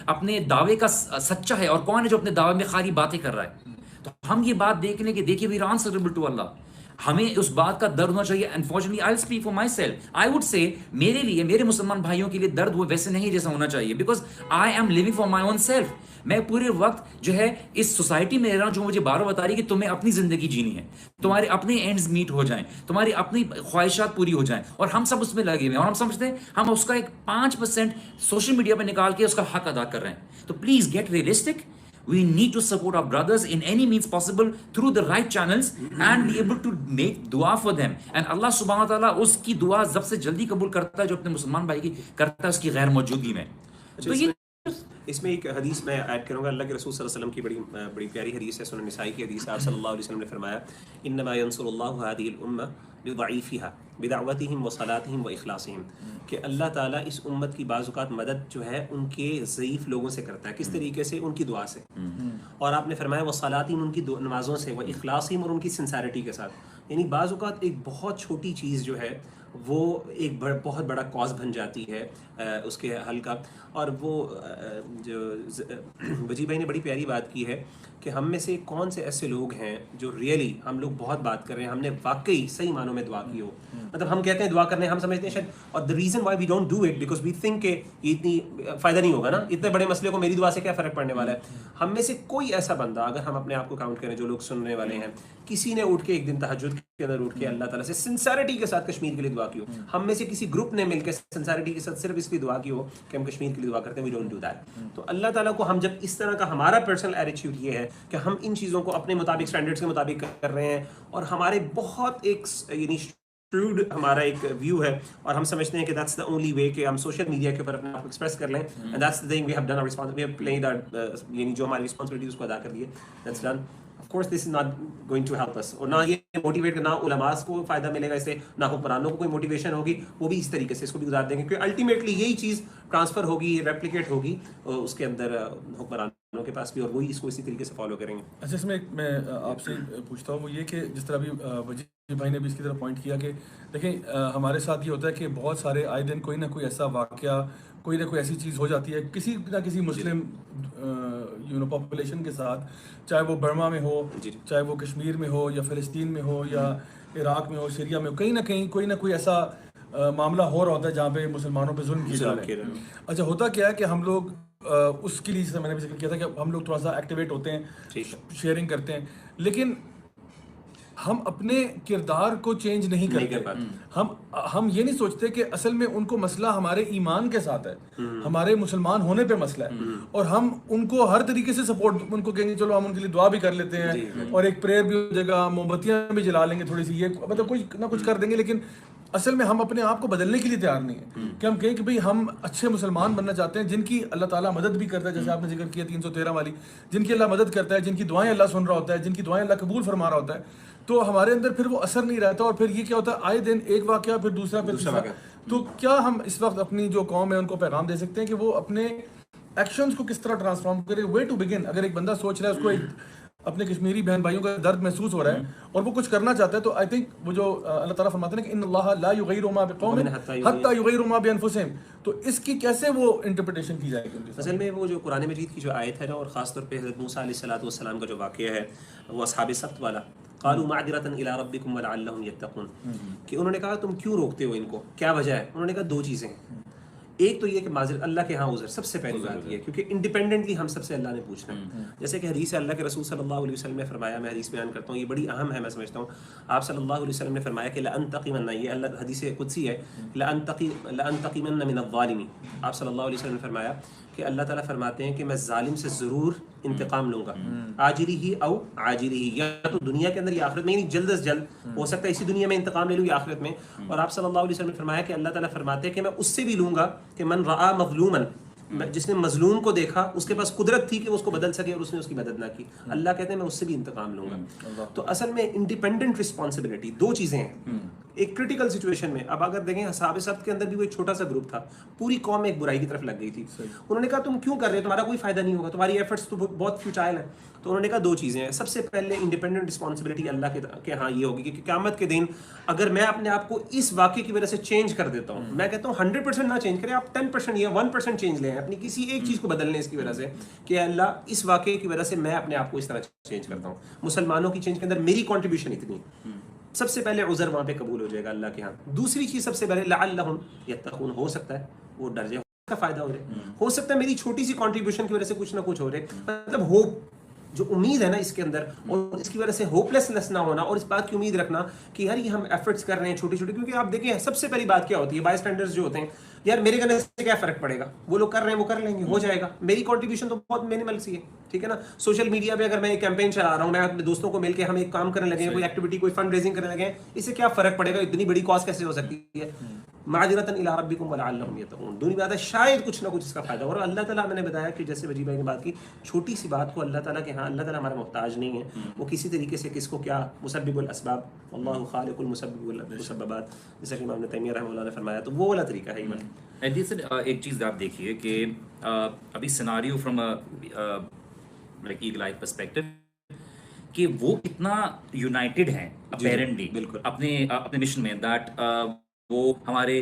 अपने दावे का सच्चा है और कौन है जो अपने दावे में खाली बातें कर रहा है। तो हम ये बात देखने के देखिए we are answerable to Allah, हमें उस बात का दर्द होना चाहिए। Unfortunately I will speak for my self, I would say मेरे लिए, मेरे मुसलमान भाइयों के लिए दर्द वो वैसे नहीं जैसा होना चाहिए, because I am living for my own self. मैं पूरे वक्त जो है इस सोसाइटी में रह रहा हूं जो मुझे बार बता रही है कि तुम्हें अपनी जिंदगी जीनी है, तुम्हारे अपने एंड्स मीट हो जाएं, तुम्हारी अपनी ख्वाहिशात पूरी हो जाएं, और हम सब उसमें लगे हुए हैं और हम समझते हैं हम उसका एक 5% सोशल मीडिया पर निकाल के उसका हक अदा कर रहे हैं। तो please get realistic. We need to support our brothers in any means possible through the right channels and be able to make dua for them. And Allah subhanahu wa ta'ala उसकी दुआ सबसे जल्दी कबूल करता है जो अपने मुसलमान भाई की करता है उसकी गैर मौजूदगी में। तो ये इसमें एक हदीस मैं ऐड करूंगा, अल्लाह के रसूल सल्लल्लाहु अलैहि वसल्लम की बड़ी प्यारी हदीस है, सुनन निसाई की हदीस है। आप सल्लल्लाहु अलैहि वसल्लम ने फरमाया, इन्नमा यंसुरुल्लाहु हादिहिल उम्मा बिदअईफिहा बिदअवतिहिम व सलातिहिम व इखलासिहिम, कि अल्लाह ताला इस उम्मत की बाज़-औक़ात मदद जो है उनके ज़ईफ़ लोगों से करता है। किस तरीके से? उनकी दुआ से। और आपने फरमाया व सलातिहिम, उनकी नमाज़ों से, व इखलासिहिम, और उनकी सिंसेरिटी के साथ। यानी बाज़-औक़ात एक बहुत छोटी चीज़ जो है वो एक बहुत बड़ा कॉज बन जाती है उसके हल का। और वो जो वजी भाई ने बड़ी प्यारी बात की है कि हम में से कौन से ऐसे लोग हैं जो रियली, हम लोग बहुत बात कर रहे हैं, हमने वाकई सही मानों में दुआ की हो। मतलब हम कहते हैं दुआ करने, हम समझते हैं शायद, और the reason why we don't do it because we think के इतनी फ़ायदा नहीं होगा ना, इतने बड़े मसले को मेरी दुआ से क्या फ़र्क पड़ने वाला है। हम में से कोई ऐसा बंदा, अगर हम अपने आप को काउंट करें जो लोग सुनने वाले हैं, किसी ने उठ के एक दिन तहज्जुद के अंदर उठ के अल्लाह ताला से सिंसेरिटी के साथ कश्मीर के लिए दुआ की हो, हम में से किसी ग्रुप ने मिलकर सिंसेरिटी के साथ सिर्फ इसलिए दुआ की हो कि हम कश्मीर के लिए दुआ करते हैं, वी डोंट डू दैट। तो अल्लाह ताला को हम जब इस तरह का, हमारा पर्सनल एटीट्यूड ये है कि हम इन चीज़ों को अपने मुताबिक, स्टैंडर्ड्स के मुताबिक कर रहे हैं, और हमारे बहुत एक यानी ट्रूड हमारा एक व्यू है, और हम समझते हैं कि दैट्स द ओनली वे कि हम सोशल मीडिया के ऊपर अपने आप को एक्सप्रेस कर लें, and that's the thing we have done our responsibility, we have played our, यानी जो हमारी रिस्पांसिबिलिटी उसको अदा कर दी है, that's done. Of course this is not going to help us, और ना ये मोटिवेट करना, उलमास को फायदा मिलेगा इससे, ना हुक्मरानों को कोई मोटिवेशन होगी, वो भी इस तरीके से इसको भी गुजार देंगे, क्योंकि अल्टीमेटली यही चीज़ ट्रांसफर होगी, रेप्लिकेट होगी उसके अंदर हुक्मरानों के पास भी, और वही इसको इसी तरीके से फॉलो करेंगे। अच्छा, इसमें मैं आपसे पूछता हूँ वो ये कि जिस तरह अभी वजी भाई ने भी इसकी तरफ पॉइंट किया कि देखें हमारे साथ ये होता है कि बहुत सारे आए दिन कोई ना कोई ऐसा वाक़या, कोई ना कोई ऐसी चीज़ हो जाती है किसी ना किसी मुस्लिम पॉपुलेशन के साथ, चाहे वो बर्मा में हो, चाहे वो कश्मीर में हो, या फ़लस्तीन में हो, या इराक़ में हो, सीरिया में हो, कहीं ना कहीं कोई ना कोई ऐसा मामला हो रहा होता है जहाँ पे मुसलमानों पे जुल्म किया जा रहा है। अच्छा, होता क्या है कि हम लोग उसके लिए, जैसे मैंने भी जिक्र किया था कि हम लोग थोड़ा सा एक्टिवेट होते हैं, शेयरिंग करते हैं, लेकिन हम अपने किरदार को चेंज नहीं करते। हम ये नहीं सोचते कि असल में उनको मसला हमारे ईमान के साथ है, हमारे मुसलमान होने पे मसला है, और हम उनको हर तरीके से सपोर्ट, उनको कहेंगे चलो हम उनके लिए दुआ भी कर लेते हैं, और एक प्रेयर भी हो जाएगा, मोमबत्तियां भी जला लेंगे थोड़ी सी, ये मतलब कुछ ना कुछ कर देंगे, लेकिन असल में हम अपने आप को बदलने के लिए तैयार नहीं है कि हम कहें कि भाई हम अच्छे मुसलमान बनना चाहते हैं जिनकी अल्लाह ताला मदद भी करता है, जैसे आपने जिक्र किया 313 वाली, जिनकी अल्लाह मदद करता है, जिनकी दुआएं अल्लाह सुन रहा होता है, जिनकी दुआएं अल्लाह कबूल फरमा रहा होता है, तो हमारे अंदर फिर वो असर नहीं रहता, और फिर ये क्या होता है, आए दिन एक वाकया, फिर दूसरा, फिर तीसरा। तो क्या हम इस वक्त अपनी जो कौम है उनको पैगाम दे सकते हैं कि वो अपने एक्शंस को किस तरह ट्रांसफॉर्म करे? वे टू बिगिन, अगर एक बंदा सोच रहा है, उसको एक अपने कश्मीरी बहन भाइयों का दर्द महसूस हो रहा है और वो कुछ करना चाहता है, तो आई थिंक वो जो अल्लाह ताला फरमाते हैं कि इन्नल्लाह ला युगय्यिरु मा बिक़ौमिन हत्ता युगय्यिरु मा बिअनफुसिहिम, तो इसकी कैसे वो इंटरप्रिटेशन की जाएगी? असल में वो जो कुरान मजीद की जो आयत है ना, और ख़ास तौर पे हज़रत मूसा अलैहिस्सलातु वस्सलाम का जो वाक़या है, वो अस्हाब सब्त वाला, क़ालू मअज़िरतन इला रब्बिकुम व लअल्लहुम यत्तक़ून, कि उन्होंने कहा तुम क्यों रोकते हो इनको, क्या वजह है? उन्होंने कहा दो चीज़ें हैं। एक तो ये कि माज़िरत अल्लाह के यहाँ उज़र, सबसे पहली बात ये, क्योंकि इंडिपेंडेंटली हम सबसे अल्लाह ने पूछना है। जैसे कि हदीस अल्लाह के रसूल सल्लल्लाहु अलैहि वसल्लम ने फरमाया, मैं हदीस बयान करता हूँ, ये बड़ी अहम है, मैं समझता हूँ। आप सल्लल्लाहु अलैहि वसल्लम ने फरमाया कि लअनतक़िमन्ना, ये अल्लाह हदीस कुदसी है, लअनतक़िमन्ना मिनज़्ज़ालिमीन। आप सल्लल्लाहु अलैहि वसल्लम ने फरमाया कि अल्लाह ताला फरमाते हैं कि मैं जालिम से ज़रूर इंतकाम लूँगा, आजिली ही औ आजिली ही, या तो दुनिया के अंदर या आखिरत में, यानी जल्द से जल्द, हो सकता है इसी दुनिया में इंतकाम ले लूँ या आखिरत में। और आप सल्लल्लाहु अलैहि वसल्लम ने फरमाया कि अल्लाह ताला फरमाते हैं कि मैं उससे भी लूँगा कि मन रआ मज़लूमन, जिसने मजलूम को देखा, उसके पास कुदरत थी कि उसको बदल सके और उसने उसकी मदद ना की, अल्लाह कहते हैं मैं उससे भी इंतकाम लूँगा। तो असल में इंडिपेंडेंट रिस्पॉन्सिबिलिटी, दो चीज़ें हैं। एक क्रिटिकल सिचुएशन में, अब अगर देखें असहाब सब्त के अंदर भी वो एक छोटा सा ग्रुप था, पूरी कौम एक बुराई की तरफ लग गई थी। उन्होंने कहा तुम क्यों कर रहे हो, तुम्हारा कोई फायदा नहीं होगा, तुम्हारी एफर्ट्स तो बहुत फ्यूटाइल है। तो उन्होंने कहा दो चीज़ें हैं। सबसे पहले इंडिपेंडेंट रिस्पॉन्सिबिलिटी अल्लाह के हाँ ये होगी कि क़यामत के दिन अगर मैं अपने आप को इस वाक़े की वजह से चेंज कर देता हूँ, मैं कहता हूँ 100% ना चेंज करें, आप 10% या 1% चेंज लें अपनी किसी एक चीज़ को बदलने इसकी वजह से, कि अल्लाह इस वाक़े की वजह से मैं अपने आप को इस तरह चेंज करता हूँ, मुसलमानों की चेंज के अंदर मेरी कॉन्ट्रीब्यूशन इतनी है, सबसे पहले उज़र वहाँ पे कबूल हो जाएगा अल्लाह के यहाँ। दूसरी चीज़ सबसे पहले लअल्लहुम यत्तक़ून, हो सकता है वो डर जाए, का फ़ायदा हो रहा है, हो सकता है मेरी छोटी सी कॉन्ट्रीब्यूशन की वजह से कुछ ना कुछ हो रहे, मतलब होप, जो उम्मीद है ना इसके अंदर, और इसकी वजह से होपलेसनेस ना होना, और इस बात की उम्मीद रखना कि यार ये हम एफर्ट्स कर रहे हैं छोटी छोटी, क्योंकि आप देखें सबसे पहली बात क्या होती है, बाय स्टैंडर्ड्स जो होते हैं, यार मेरे करने से क्या फ़र्क पड़ेगा, वो लोग कर रहे हैं वो कर लेंगे, हो जाएगा, मेरी कंट्रीब्यूशन तो बहुत मिनिमल सी है, ठीक है ना। सोशल मीडिया पे अगर मैं एक कैंपेन चला रहा हूँ, मैं अपने दोस्तों को मिलकर हम एक काम करने लगे, कोई एक्टिविटी, कोई फंड रेजिंग करने लगे, इससे क्या फ़र्क पड़ेगा, इतनी बड़ी कॉस्ट कैसे हो सकती है। माज़िरतन इला रब्बिकुम व लअल्लहुम यत्तक़ून, दूसरी बात है शायद कुछ ना कुछ इसका फ़ायदा। और अल्लाह ताला, मैंने बताया कि जैसे वजी भाई ने बात की, छोटी सी बात को अल्लाह ताला के हाँ, अल्लाह ताला हमारा मोहताज नहीं है, वो किसी तरीके से किसको क्या, मुसब्बिबुल असबाब वल्लाहु खालिकुल मुसब्बिबुल मुसब्बबात, जैसा कि इमाम तैमिया रहमतुल्लाह ने फरमाया, तो वो वाला तरीका है। एक चीज़ आप देखिए कि अभी scenario from like eagle I perspective, कि वो कितना यूनाइटेड हैं अपेरेंटली अपने मिशन में, दैट वो हमारे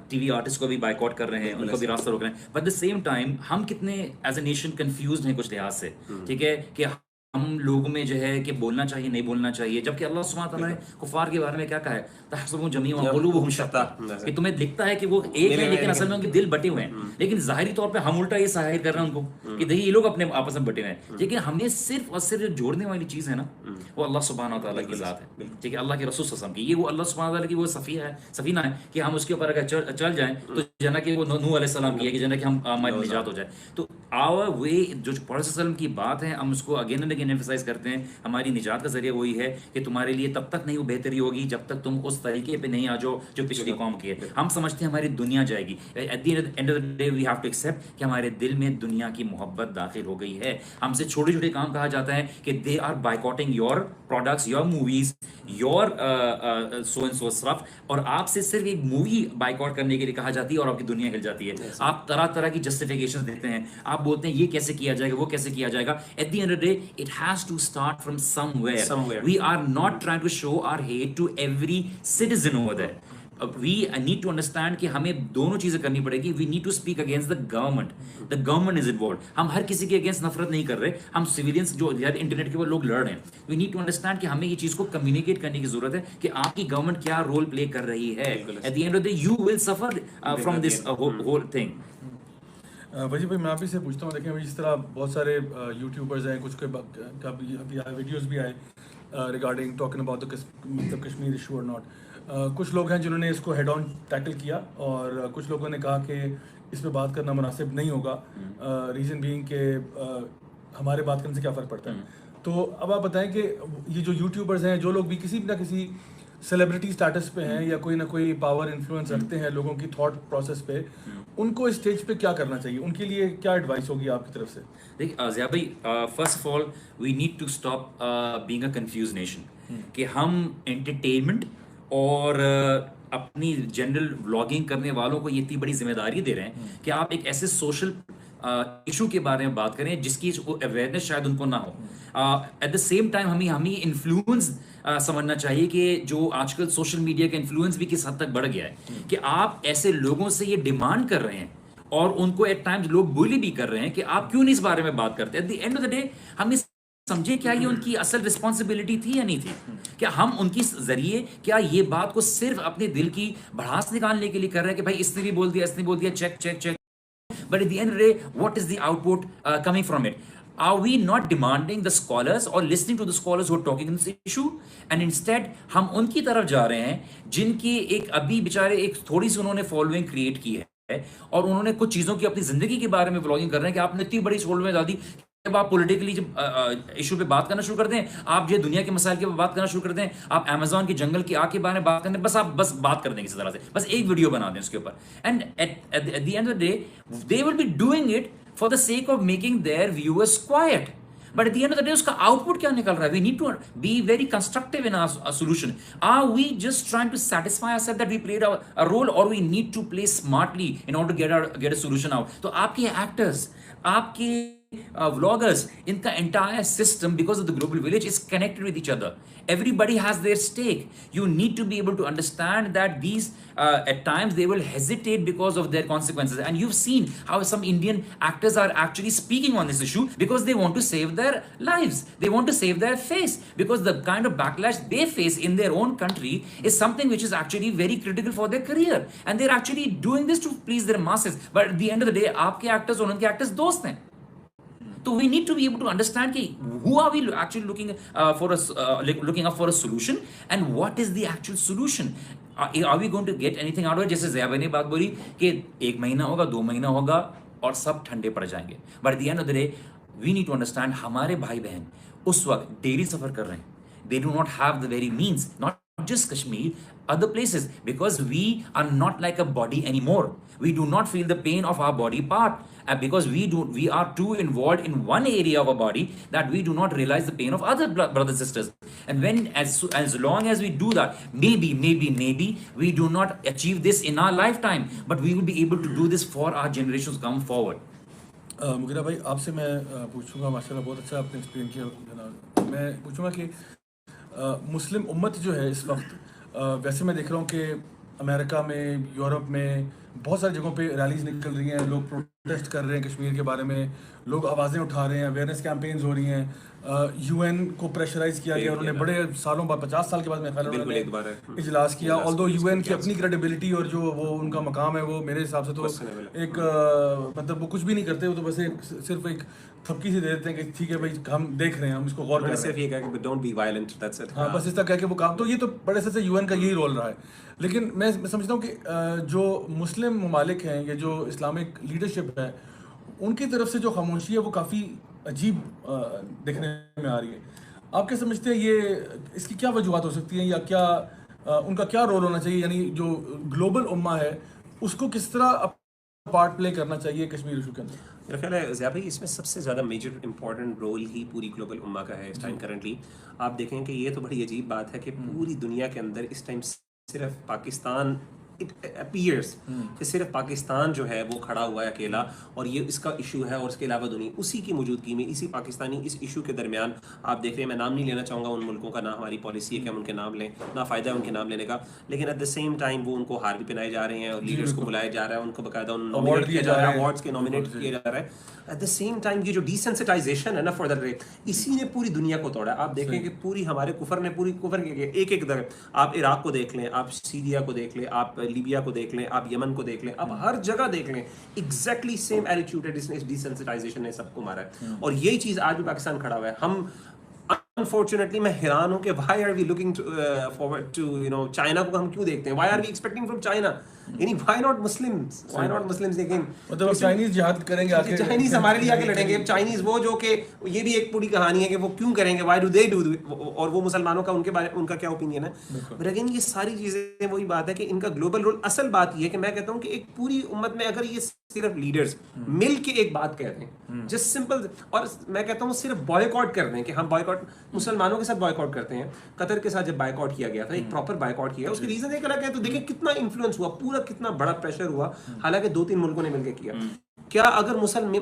टीवी आर्टिस्ट को भी बाइकआउट कर रहे हैं, उनको भी रास्ता रोक रहे हैं, बट द सेम टाइम हम कितने एज ए नेशन कंफ्यूज्ड हैं कुछ लिहाज से, ठीक है, कि हम लोगों में जो है कि बोलना चाहिए नहीं बोलना चाहिए, जबकि अल्लाह सुब्हानहू व तआला ने कुफार के बारे में क्या कहा है, तहसबुहुम जमीअन व कुलूबुहुम शत्ता, कि तुम्हें दिखता है कि वो एक है लेकिन असल में उनके दिल बटे हुए हैं, लेकिन ज़ाहिरी तौर पे हम उल्टा ये जाहिर कर रहे हैं उनको कि देखिए ये लोग अपने आपस में बटे हुए हैं, लेकिन हमें सिर्फ और सिर्फ जोड़ने वाली चीज़ है ना, वो अल्लाह सुब्हानहू व तआला की ज़ात है, ठीक है, अल्लाह के रसूल सल्लल्लाहु अलैहि वसल्लम की, ये वो अल्लाह सुब्हानहू व तआला की वो सफीना है कि हम उसके ऊपर अगर चल जाएं तो जना कि वो नूह अलैहिस्सलाम की है कि जना कि हम हमारी निजात हो जाए। तो आवर वे जो प्रोफेसर सल्लम की बात है, हम उसको अगेन एंड अगेन एम्फसाइज करते हैं, हमारी निजात का जरिया वही है कि तुम्हारे लिए तब तक नहीं वो बेहतरी होगी जब तक तुम उस तरीके पे नहीं आ जाओ जो पिछली कौम की है। हम समझते हैं हमारी दुनिया जाएगी, at the end of the day we have to accept कि हमारे दिल में दुनिया की मोहब्बत दाखिल हो गई है। हमसे छोटे छोटे काम कहा जाता है कि they are boycotting your products, your movies, your so and so stuff, और आपसे सिर्फ एक मूवी बाइकआउट करने के लिए कहा जाती है और आपकी दुनिया हिल जाती है। आप तरह तरह की जस्टिफिकेशन देते हैं, आप बोलते हैं ये कैसे किया जाएगा, वो कैसे किया जाएगा। At the end of the day it has to start from somewhere. We are not trying to show our hate to every citizen over there. We need to understand कि हमें दोनों चीज़ें करनी पड़ेगी। We need to speak against the government. The government is involved. हम हर किसी के अगेंस्ट नफरत नहीं कर रहे, हम सिविलियंस जो इंटरनेट के ऊपर लोग लड़ रहे हैं, we need to understand कि हमें ये चीज़ को कम्युनिकेट करने की ज़रूरत है कि आपकी गवर्नमेंट क्या रोल प्ले कर रही है। At the end of the day, you will suffer from this whole thing. वजी भाई मैं आप ही से पूछता हूँ, देखें जिस तरह बहुत सारे यूट्यूबर्स हैं, कुछ के वीडियोस भी आए regarding talking about the Kashmir issue और नॉट। कुछ लोग हैं जिन्होंने इसको हेड ऑन टैकल किया और कुछ लोगों ने कहा कि इस पे बात करना मुनासिब नहीं होगा, रीज़न बीइंग कि हमारे बात करने से क्या फ़र्क पड़ता है। तो अब आप बताएं कि ये जो यूट्यूबर्स हैं, जो लोग भी किसी ना किसी सेलिब्रिटी स्टेटस पे हैं या कोई ना कोई पावर इन्फ्लुएंस रखते हैं लोगों की थॉट प्रोसेस पे, उनको इस स्टेज पे क्या करना चाहिए, उनके लिए क्या एडवाइस होगी आपकी तरफ से? देखिए ज़िया भाई, first of all we need to stop being a confuse nation, कि हम एंटरटेनमेंट और अपनी जनरल व्लॉगिंग करने वालों को ये इतनी बड़ी जिम्मेदारी दे रहे हैं कि आप एक ऐसे सोशल इशू के बारे में बात करें जिसकी अवेयरनेस शायद उनको ना हो। एट द सेम टाइम हमें इन्फ्लुएंस समझना चाहिए कि जो आजकल सोशल मीडिया का इन्फ्लुएंस भी किस हद तक बढ़ गया है कि आप ऐसे लोगों से ये डिमांड कर रहे हैं और उनको एट टाइम्स लोग बुली भी कर रहे हैं कि आप क्यों नहीं इस बारे में बात करते। Eight the end of the day हमें समझे क्या ये उनकी असल रिस्पॉन्सिबिलिटी थी या नहीं थी? क्या हम उनकी जरिए क्या ये बात को सिर्फ अपने दिल की भड़ास निकालने के लिए कर रहे हैं कि भाई इसने भी बोल दिया, इसने बोल दिया, check check check, but at the end of the day, what is the output coming from it? Are we not demanding the scholars or listening to the scholars who are talking on this issue? And instead, हम उनकी तरफ जा रहे हैं जिनकी एक अभी बेचारे एक थोड़ी सी उन्होंने फॉलोइंग क्रिएट की है और उन्होंने कुछ चीज़ों की अपनी ज़िंदगी के बारे में व्लॉगिंग कर रहे हैं कि आपने इतनी बड़ी फॉलोइंग डाल दी। जब आप पॉलिटिकली जब इशू पे बात करना शुरू कर दें, आप जो दुनिया के मसाइल के बात करना शुरू कर दें, आप अमेजोन के जंगल की आग के बारे में बात करने, बस आप बस बात कर दें किसी तरह से, बस एक वीडियो बना दें उसके ऊपर, and eight the end of the day they will be doing it for the sake of making their viewers quite. But at the end of the day, उसका आउटपुट क्या निकल रहा है? We need to be very constructive in our solution. Are we just trying to satisfy ourselves that we played a role, or we need to play smartly in order to get a solution out? तो आपके actors, आपके vloggers, इनका entire system because of the global village is connected with each other. Everybody has their stake. You need to be able to understand that these at times they will hesitate because of their consequences. And you've seen how some Indian actors are actually speaking on this issue because they want to save their lives. They want to save their face because the kind of backlash they face in their own country is something which is actually very critical for their career. And they're actually doing this to please their masses. But at the end of the day, आपके actors और उनके actors दोस्त हैं. So we need to be able to understand कि who are we actually looking looking up for a solution and what is the actual solution. Are we going to get anything out of it? जैसे ज़िया भाई ने बात बोली कि 1 महीना होगा, 2 महीना होगा और सब ठंडे पड़ जाएंगे. But at the end of the day, we need to understand हमारे भाई बहन उस वक्त डेली सफ़र कर रहे हैं. They do not have the very means, not just Kashmir, other places, because we are not like a body anymore. We do not feel the pain of our body part. Because we are too involved in one area of our body that we do not realize the pain of other brothers and sisters. And when as long as we do that, maybe we do not achieve this in our lifetime, but we will be able to do this for our generations come forward. Mughira भाई आपसे मैं पूछूंगा, माशाल्लाह बहुत अच्छा आपने एक्सप्लेन किया. मैं पूछूंगा कि मुस्लिम उम्मत जो है इस वक्त, वैसे मैं देख रहा हूँ कि अमेरिका में, यूरोप में बहुत सारी जगहों पे रैलीज निकल रही हैं, लोग प्रोटेस्ट कर रहे हैं कश्मीर के बारे में, लोग आवाज़ें उठा रहे हैं, अवेयरनेस कैंपेन्स हो रही हैं. यूएन को प्रेशराइज किया गया, उन्होंने बड़े सालों बाद 50 साल के बाद मेरे ख्याल में इजलास किया. ऑल्दो यूएन की अपनी क्रेडिबिलिटी और जो वो उनका मकाम है वो मेरे हिसाब से तो एक मतलब वो कुछ भी नहीं करते, वो तो बस एक सिर्फ एक थपकी से दे देते हैं कि ठीक है भाई हम देख रहे हैं, हम इसको गौर कर रहे हैं, don't be violent, that's it. हाँ, बस इस तरह कह के वो काम, तो ये तो बड़े से यूएन का यही रोल रहा है. लेकिन मैं समझता हूँ कि जो मुस्लिम ममालिक हैं, ये जो इस्लामिक लीडरशिप है, उनकी तरफ से जो खामोशी है वो काफ़ी अजीब देखने में आ रही है. आप क्या समझते हैं, ये इसकी क्या वजूहत हो सकती हैं, या क्या उनका क्या रोल होना चाहिए, यानी जो ग्लोबल उम्मा है उसको किस तरह पार्ट प्ले करना चाहिए कश्मीर इशू के अंदर? मेरा ख्याल है ज़िया भाई इसमें सबसे ज़्यादा मेजर इंपॉर्टेंट रोल ही पूरी ग्लोबल उम्मा का है इस टाइम करंटली. आप देखें कि ये तो बड़ी अजीब बात है कि पूरी दुनिया के अंदर इस टाइम सिर्फ पाकिस्तान, इट अपीयर्स कि सिर्फ पाकिस्तान जो है वो खड़ा हुआ है अकेला और ये इसका इशू है, और इसके अलावा दुनिया उसी की मौजूदगी में, इसी पाकिस्तानी इस इशू के दरमियान आप देख रहे हैं, मैं नाम नहीं लेना चाहूँगा उन मुल्कों का, ना हमारी पॉलिसी है कि हम उनके नाम लें, ना फ़ायदा है उनके नाम लेने का, लेकिन एट द सेम टाइम वो उनको हार भी पहनाए जा रहे हैं और लीडर्स को बुलाया जा रहा है, उनको बाकायदा नॉमिनेट किया जा रहा है, अवार्ड्स के नॉमिनेट किया जा रहा है. एट द सेम टाइम ये जो डिसेंसिटाइजेशन है ना फॉर द रेप, इसी ने पूरी दुनिया को तोड़ा. आप देखें कि पूरी हमारे कुफर ने पूरी कुफर के एक दर, आप इराक को देख लें, आप सीरिया को देख लें, आप लीबिया को देख लें, आप यमन को देख लें, आप हर जगह देख लें, एग्जैक्टली सेम एटीट्यूड है. डिसेंसिटाइजेशन ने सबको मारा है और यही चीज़ आज भी पाकिस्तान खड़ा हुआ है. हम अनफॉर्चुनेटली मैं हैरान हूँ कि why are we looking forward to China को हम क्यों देखते हैं, why are we expecting from China, यानी why not Muslims, why not Muslims again, मतलब चाइनीज जिहाद करेंगे आके, चाइनीज हमारे लिए आके लड़ेंगे. चाइनीज वो जो कि ये भी एक पूरी कहानी है कि वो क्यों करेंगे, व्हाई डू दे डू, और वो मुसलमानों का उनके बारे उनका क्या ओपिनियन है. बट अगेन ये सारी चीजें वही बात है कि इनका ग्लोबल रोल, असल बात ये है कि मैं कहता हूँ कि एक पूरी उम्मत में अगर ये सिर्फ लीडर्स मिल के एक बात कहते हैं, जस्ट सिंपल, और मैं कहता हूँ सिर्फ बॉयकॉट कर दें कि हम बॉयकॉट मुसलमानों के साथ बॉयकॉट करते हैं. कतर के साथ जब बॉयकॉट किया गया था, एक प्रॉपर बॉयकॉट किया, उसके रीजन एक अलग है, तो देखिए कितना इन्फ्लुएंस हुआ, पूरा कितना बड़ा प्रेशर हुआ, हालांकि 2-3 मुल्कों ने मिलकर किया. क्या अगर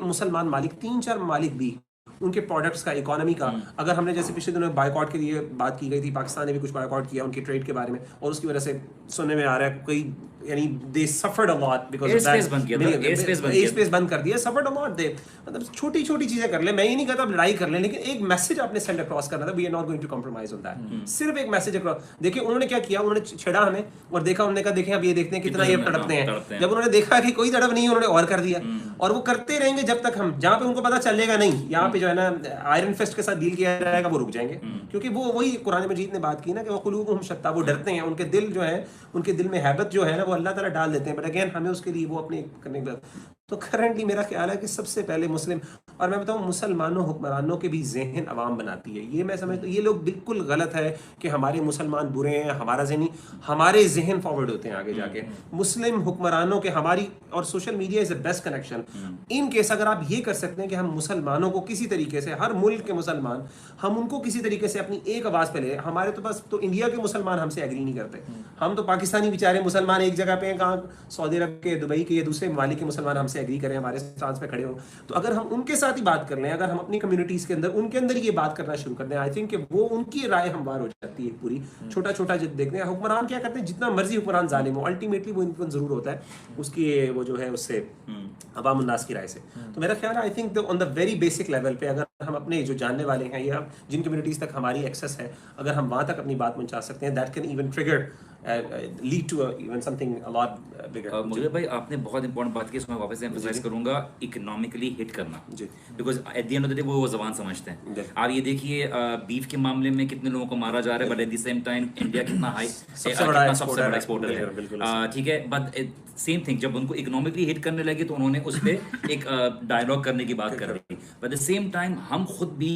मुसलमान मालिक, 3-4 मालिक भी उनके प्रोडक्ट्स का, इकोनॉमी का, अगर हमने जैसे पिछले दिनों बायकॉट के लिए बात की गई थी, पाकिस्तान ने भी कुछ बायकॉट किया उनके ट्रेड के बारे में, और उसकी वजह से सुनने में आ रहा है कई यानी they suffered a lot because air space बंद किया था, एयर स्पेस बंद कर दिया, सफर्ड अ लॉट। दे मतलब छोटी छोटी चीजें कर ले, मैं ये नहीं कहता आप लड़ाई कर ले, लेकिन एक मैसेज आपने सेंड अक्रॉस करना था, we are not going to compromise on that. सिर्फ एक मैसेज अक्रॉस। देखिए उन्होंने क्या किया, उन्होंने छेड़ा हमें और देखा, उन्होंने कहा देखें अब ये देखते हैं कितना ये तड़पते हैं। जब उन्होंने देखा कि कोई तड़प नहीं है, उन्होंने और कर दिया, और वो करते रहेंगे जब तक हम, जहाँ पे उनको पता चलेगा नहीं यहाँ पे जो है ना आयरन फिस्ट के साथ डील किया जाएगा, वो रुक जाएंगे। क्योंकि वो वही कुरान मजीद ने बात की ना कि वो कुलूबुहुम शत्ता, वो डरते हैं, उनके दिल जो है, उनके दिल में हैबत जो है ना वो अल्लाह ताला डाल देते हैं, बट अगेन हमें उसके लिए वो अपने करने के बाद। तो करंटली मेरा ख्याल है कि सबसे पहले मुस्लिम, और मैं बताऊं मुसलमानों हुक्मरानों के भी जहन अवाम बनाती है, ये मैं समझता हूँ ये लोग बिल्कुल गलत है कि हमारे मुसलमान बुरे हैं, हमारा जहनी, हमारे जहन फॉरवर्ड होते हैं आगे जाके मुस्लिम हुक्मरानों के, हमारी, और social media is the best connection. In case अगर आप ये कर सकते हैं कि हम मुसलमानों को किसी तरीके से, हर मुल्क के मुसलमान, हम उनको किसी तरीके से अपनी एक आवाज़ पे ले, हमारे तो बस तो इंडिया के मुसलमान हमसे एग्री नहीं करते, हम तो पाकिस्तानी बेचारे मुसलमान एक जगह पे हैं, कहाँ सऊदी अरब के, दुबई के, या दूसरे ममालिक के मुसलमान हमसे एग्री करें, हमारे स्टांस पे खड़े हो, तो अगर हम उनके साथ ही बात कर लें, अगर हम अपनी कम्युनिटीज के अंदर उनके अंदर ये बात करना शुरू कर दें, आई थिंक कि वो उनकी राय हमवार हो जाती है पूरी। छोटा छोटा जब देखते हैं हुक्मरान क्या करते हैं, जितना मर्जी हुक्मरान जालिम हो, अल्टीमेटली वो इनको जरूर होता है उसकी, वो जो है उससे अवाम उन्नास की राय से। तो मेरा ख्याल है I think on the very basic level पे अगर हम अपने जो जानने वाले हैं या जिन कम्युनिटीज तक हमारी एक्सेस है, अगर हम वहाँ तक अपनी बात पहुँचा सकते हैं, that can even trigger lead to even something a lot bigger. मुझे भाई आपने बहुत इंपॉर्टेंट बात की, इसको मैं वापस एम्फसाइज करूंगा, इकोनॉमिकली हिट करना जी, because at the end of the day वो जबान समझते हैं। आप ये देखिए बीफ के मामले में कितने लोगों को मारा जा रहा है, but at the same time India कितना हाई, सबसे बड़ा एक्सपोर्टर है, ठीक है। बट सेम थिंग जब उनको इकोनॉमिकली हिट करने लगे तो उन्होंने उस पर एक डायलॉग करने की बात कर दी, but at the same time हम खुद भी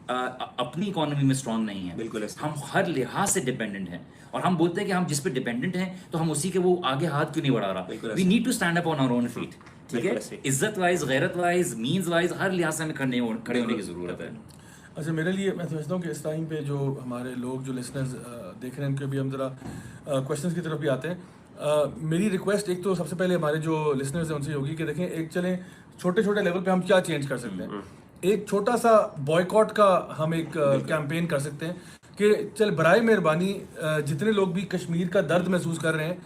अपनी इकोनॉमी में स्ट्रांग नहीं है, बिल्कुल हम हर लिहाज से डिपेंडेंट हैं, और हम बोलते हैं कि हम जिस पे डिपेंडेंट हैं तो हम उसी के वो आगे हाथ क्यों नहीं बढ़ा रहा। We need to stand up on our own feet, ठीक है, इज्जत वाइज, गैरत वाइज, मीन्स वाइज, हर लिहाज से हमें खड़े होने की जरूरत है। अच्छा मेरे लिए मैं समझता हूँ कि इस टाइम पे जो हमारे लोग जो लिसनर्स देख रहे हैं उनके भी हम ज़रा क्वेश्चंस की तरफ भी आते हैं। मेरी रिक्वेस्ट एक तो सबसे पहले हमारे जो लिसनर्स हैं उनसे होगी कि देखें, एक चलें छोटे छोटे लेवल पे हम क्या चेंज कर सकते हैं। एक छोटा सा बॉयकॉट का हम एक कैंपेन कर सकते हैं कि चल बराए मेहरबानी जितने लोग भी कश्मीर का दर्द महसूस कर रहे हैं,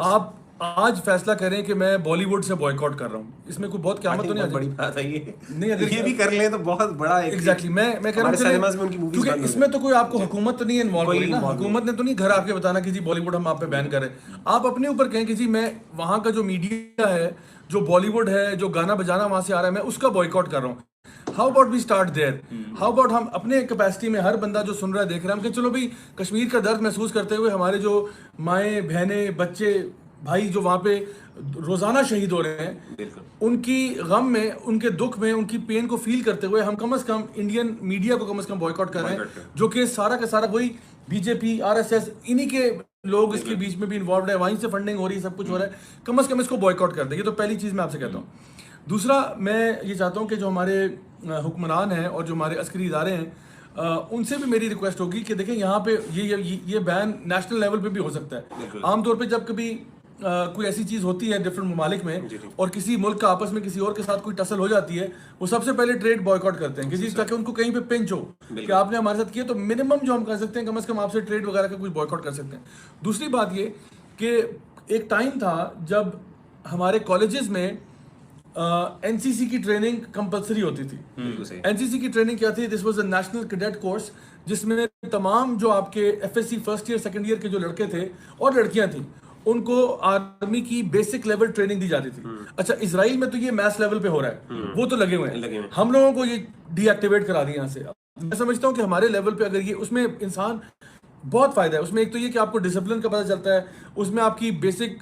आप आज फैसला करें कि मैं बॉलीवुड से बॉयकॉट कर रहा हूँ। इसमें कोई बहुत क़यामत तो नहीं, बड़ी बात है ये नहीं, अगर ये भी कर लें तो बहुत बड़ा एग्जैक्टली मैं कह रहा हूँ, क्योंकि इसमें तो कोई आपको हुकूमत तो नहीं इन्वॉल्व हो रही ना, हुकूमत ने तो नहीं घर आके बताना कि जी बॉलीवुड हम आप पे बैन करें। आप अपने ऊपर कहें कि जी मैं वहाँ का जो मीडिया है, जो बॉलीवुड है, जो गाना बजाना वहाँ से आ रहा है, मैं उसका बॉयकॉट कर रहा हूँ। How about we start there, how about हम अपने कैपेसिटी में हर बंदा जो सुन रहा है देख रहा है, हम कि चलो भाई कश्मीर का दर्द महसूस करते हुए हमारे जो माएँ बहनें बच्चे भाई जो वहाँ पे रोजाना शहीद हो रहे हैं, उनकी गम में, उनके दुख में, उनकी पेन को फील करते हुए हम कम से कम इंडियन मीडिया को कम से कम बॉयकॉट कर रहे हैं, जो कि सारा का सारा वही बीजेपी आरएसएस इन्हीं के लोग इसके बीच में भी इन्वॉल्व है, वहीं से फंडिंग हो रही है, सब कुछ हो रहा है, कम से कम इसको बॉयकॉट कर दें। ये तो पहली चीज़ मैं आपसे कहता हूँ। दूसरा मैं ये चाहता हूँ कि जो हमारे हुक्मरान हैं और जो हमारे अस्करी इदारे हैं उनसे भी मेरी रिक्वेस्ट होगी कि देखें यहाँ पे ये बैन नेशनल लेवल पे भी हो सकता है। आमतौर पे जब कभी कोई ऐसी चीज़ होती है डिफरेंट ममालिक में और किसी मुल्क का आपस में किसी और के साथ कोई टसल हो जाती है, वो सबसे पहले ट्रेड बॉयकॉट करते हैं कि ताकि उनको कहीं पे पिंच हो कि आपने हमारे साथ किया, तो मिनिमम जो हम कर सकते हैं कम से कम आपसे ट्रेड वगैरह का कुछ बॉयकॉट कर सकते हैं। दूसरी बात ये कि एक टाइम था जब हमारे कॉलेजेस में एनसीसी की ट्रेनिंग कंपलसरी होती थी। एनसीसी की ट्रेनिंग क्या थी? This was a national cadet course जिसमें तमाम जो आपके FSc first year second year के जो लड़के थे और लड़कियां थी उनको आर्मी की बेसिक लेवल ट्रेनिंग दी जाती थी। अच्छा, इजराइल में तो ये मैस लेवल पे हो रहा है, वो तो लगे हुए हैं, हम लोगों को ये डीएक्टिवेट करा दिया यहाँ से। मैं समझता हूँ कि हमारे लेवल पे अगर ये, उसमें इंसान बहुत फायदा है उसमें। एक तो ये कि आपको डिसिप्लिन का पता चलता है, उसमें आपकी बेसिक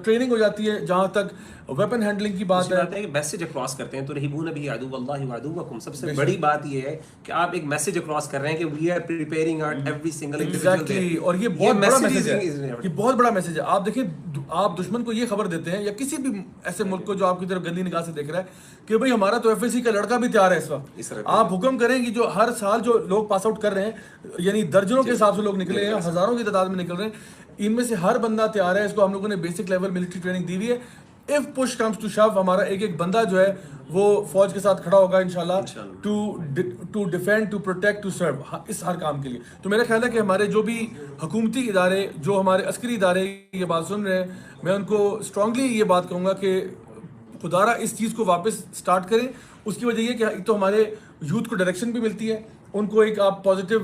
ट्रेनिंग हो जाती है, जहाँ तक वेपन हैंडलिंग की बात है, मैसेज अक्रॉस करते हैं तो रहीबून भी अदुव्वल्लाहि व अदुव्वकुम। सबसे बड़ी बात ये है कि आप एक मैसेज अक्रॉस कर रहे हैं कि we are preparing our every single exactly, और ये बहुत बड़ा मैसेज है, ये बहुत बड़ा मैसेज है। आप देखिए, आप दुश्मन को ये खबर देते हैं या किसी भी ऐसे मुल्क को जो आपकी तरफ गंदी निगाह से देख रहा है कि भाई हमारा तो एफएससी का लड़का भी तैयार है इस वक्त, आप हुक्म करें कि जो हर साल जो लोग पास आउट कर रहे हैं, यानी दर्जनों के हिसाब से लोग निकले हैं, हजारों की तादाद में निकल रहे हैं, इनमें से हर बंदा तैयार है, इसको हम लोगों ने बेसिक लेवल मिलिट्री ट्रेनिंग दी हुई है। इफ पुश कम्स टू शव हमारा एक एक बंदा जो है वो फौज के साथ खड़ा होगा इंशाल्लाह, to defend, to protect, to serve, इस हर काम के लिए। तो मेरा ख्याल है कि हमारे जो भी हुकूमती इदारे, जो हमारे अस्करी इदारे ये बात सुन रहे हैं, मैं उनको स्ट्रांगली ये बात कहूँगा कि खुदारा इस चीज़ को वापस स्टार्ट करें। उसकी वजह ये कि एक तो हमारे यूथ को डायरेक्शन भी मिलती है, उनको एक आप पॉजिटिव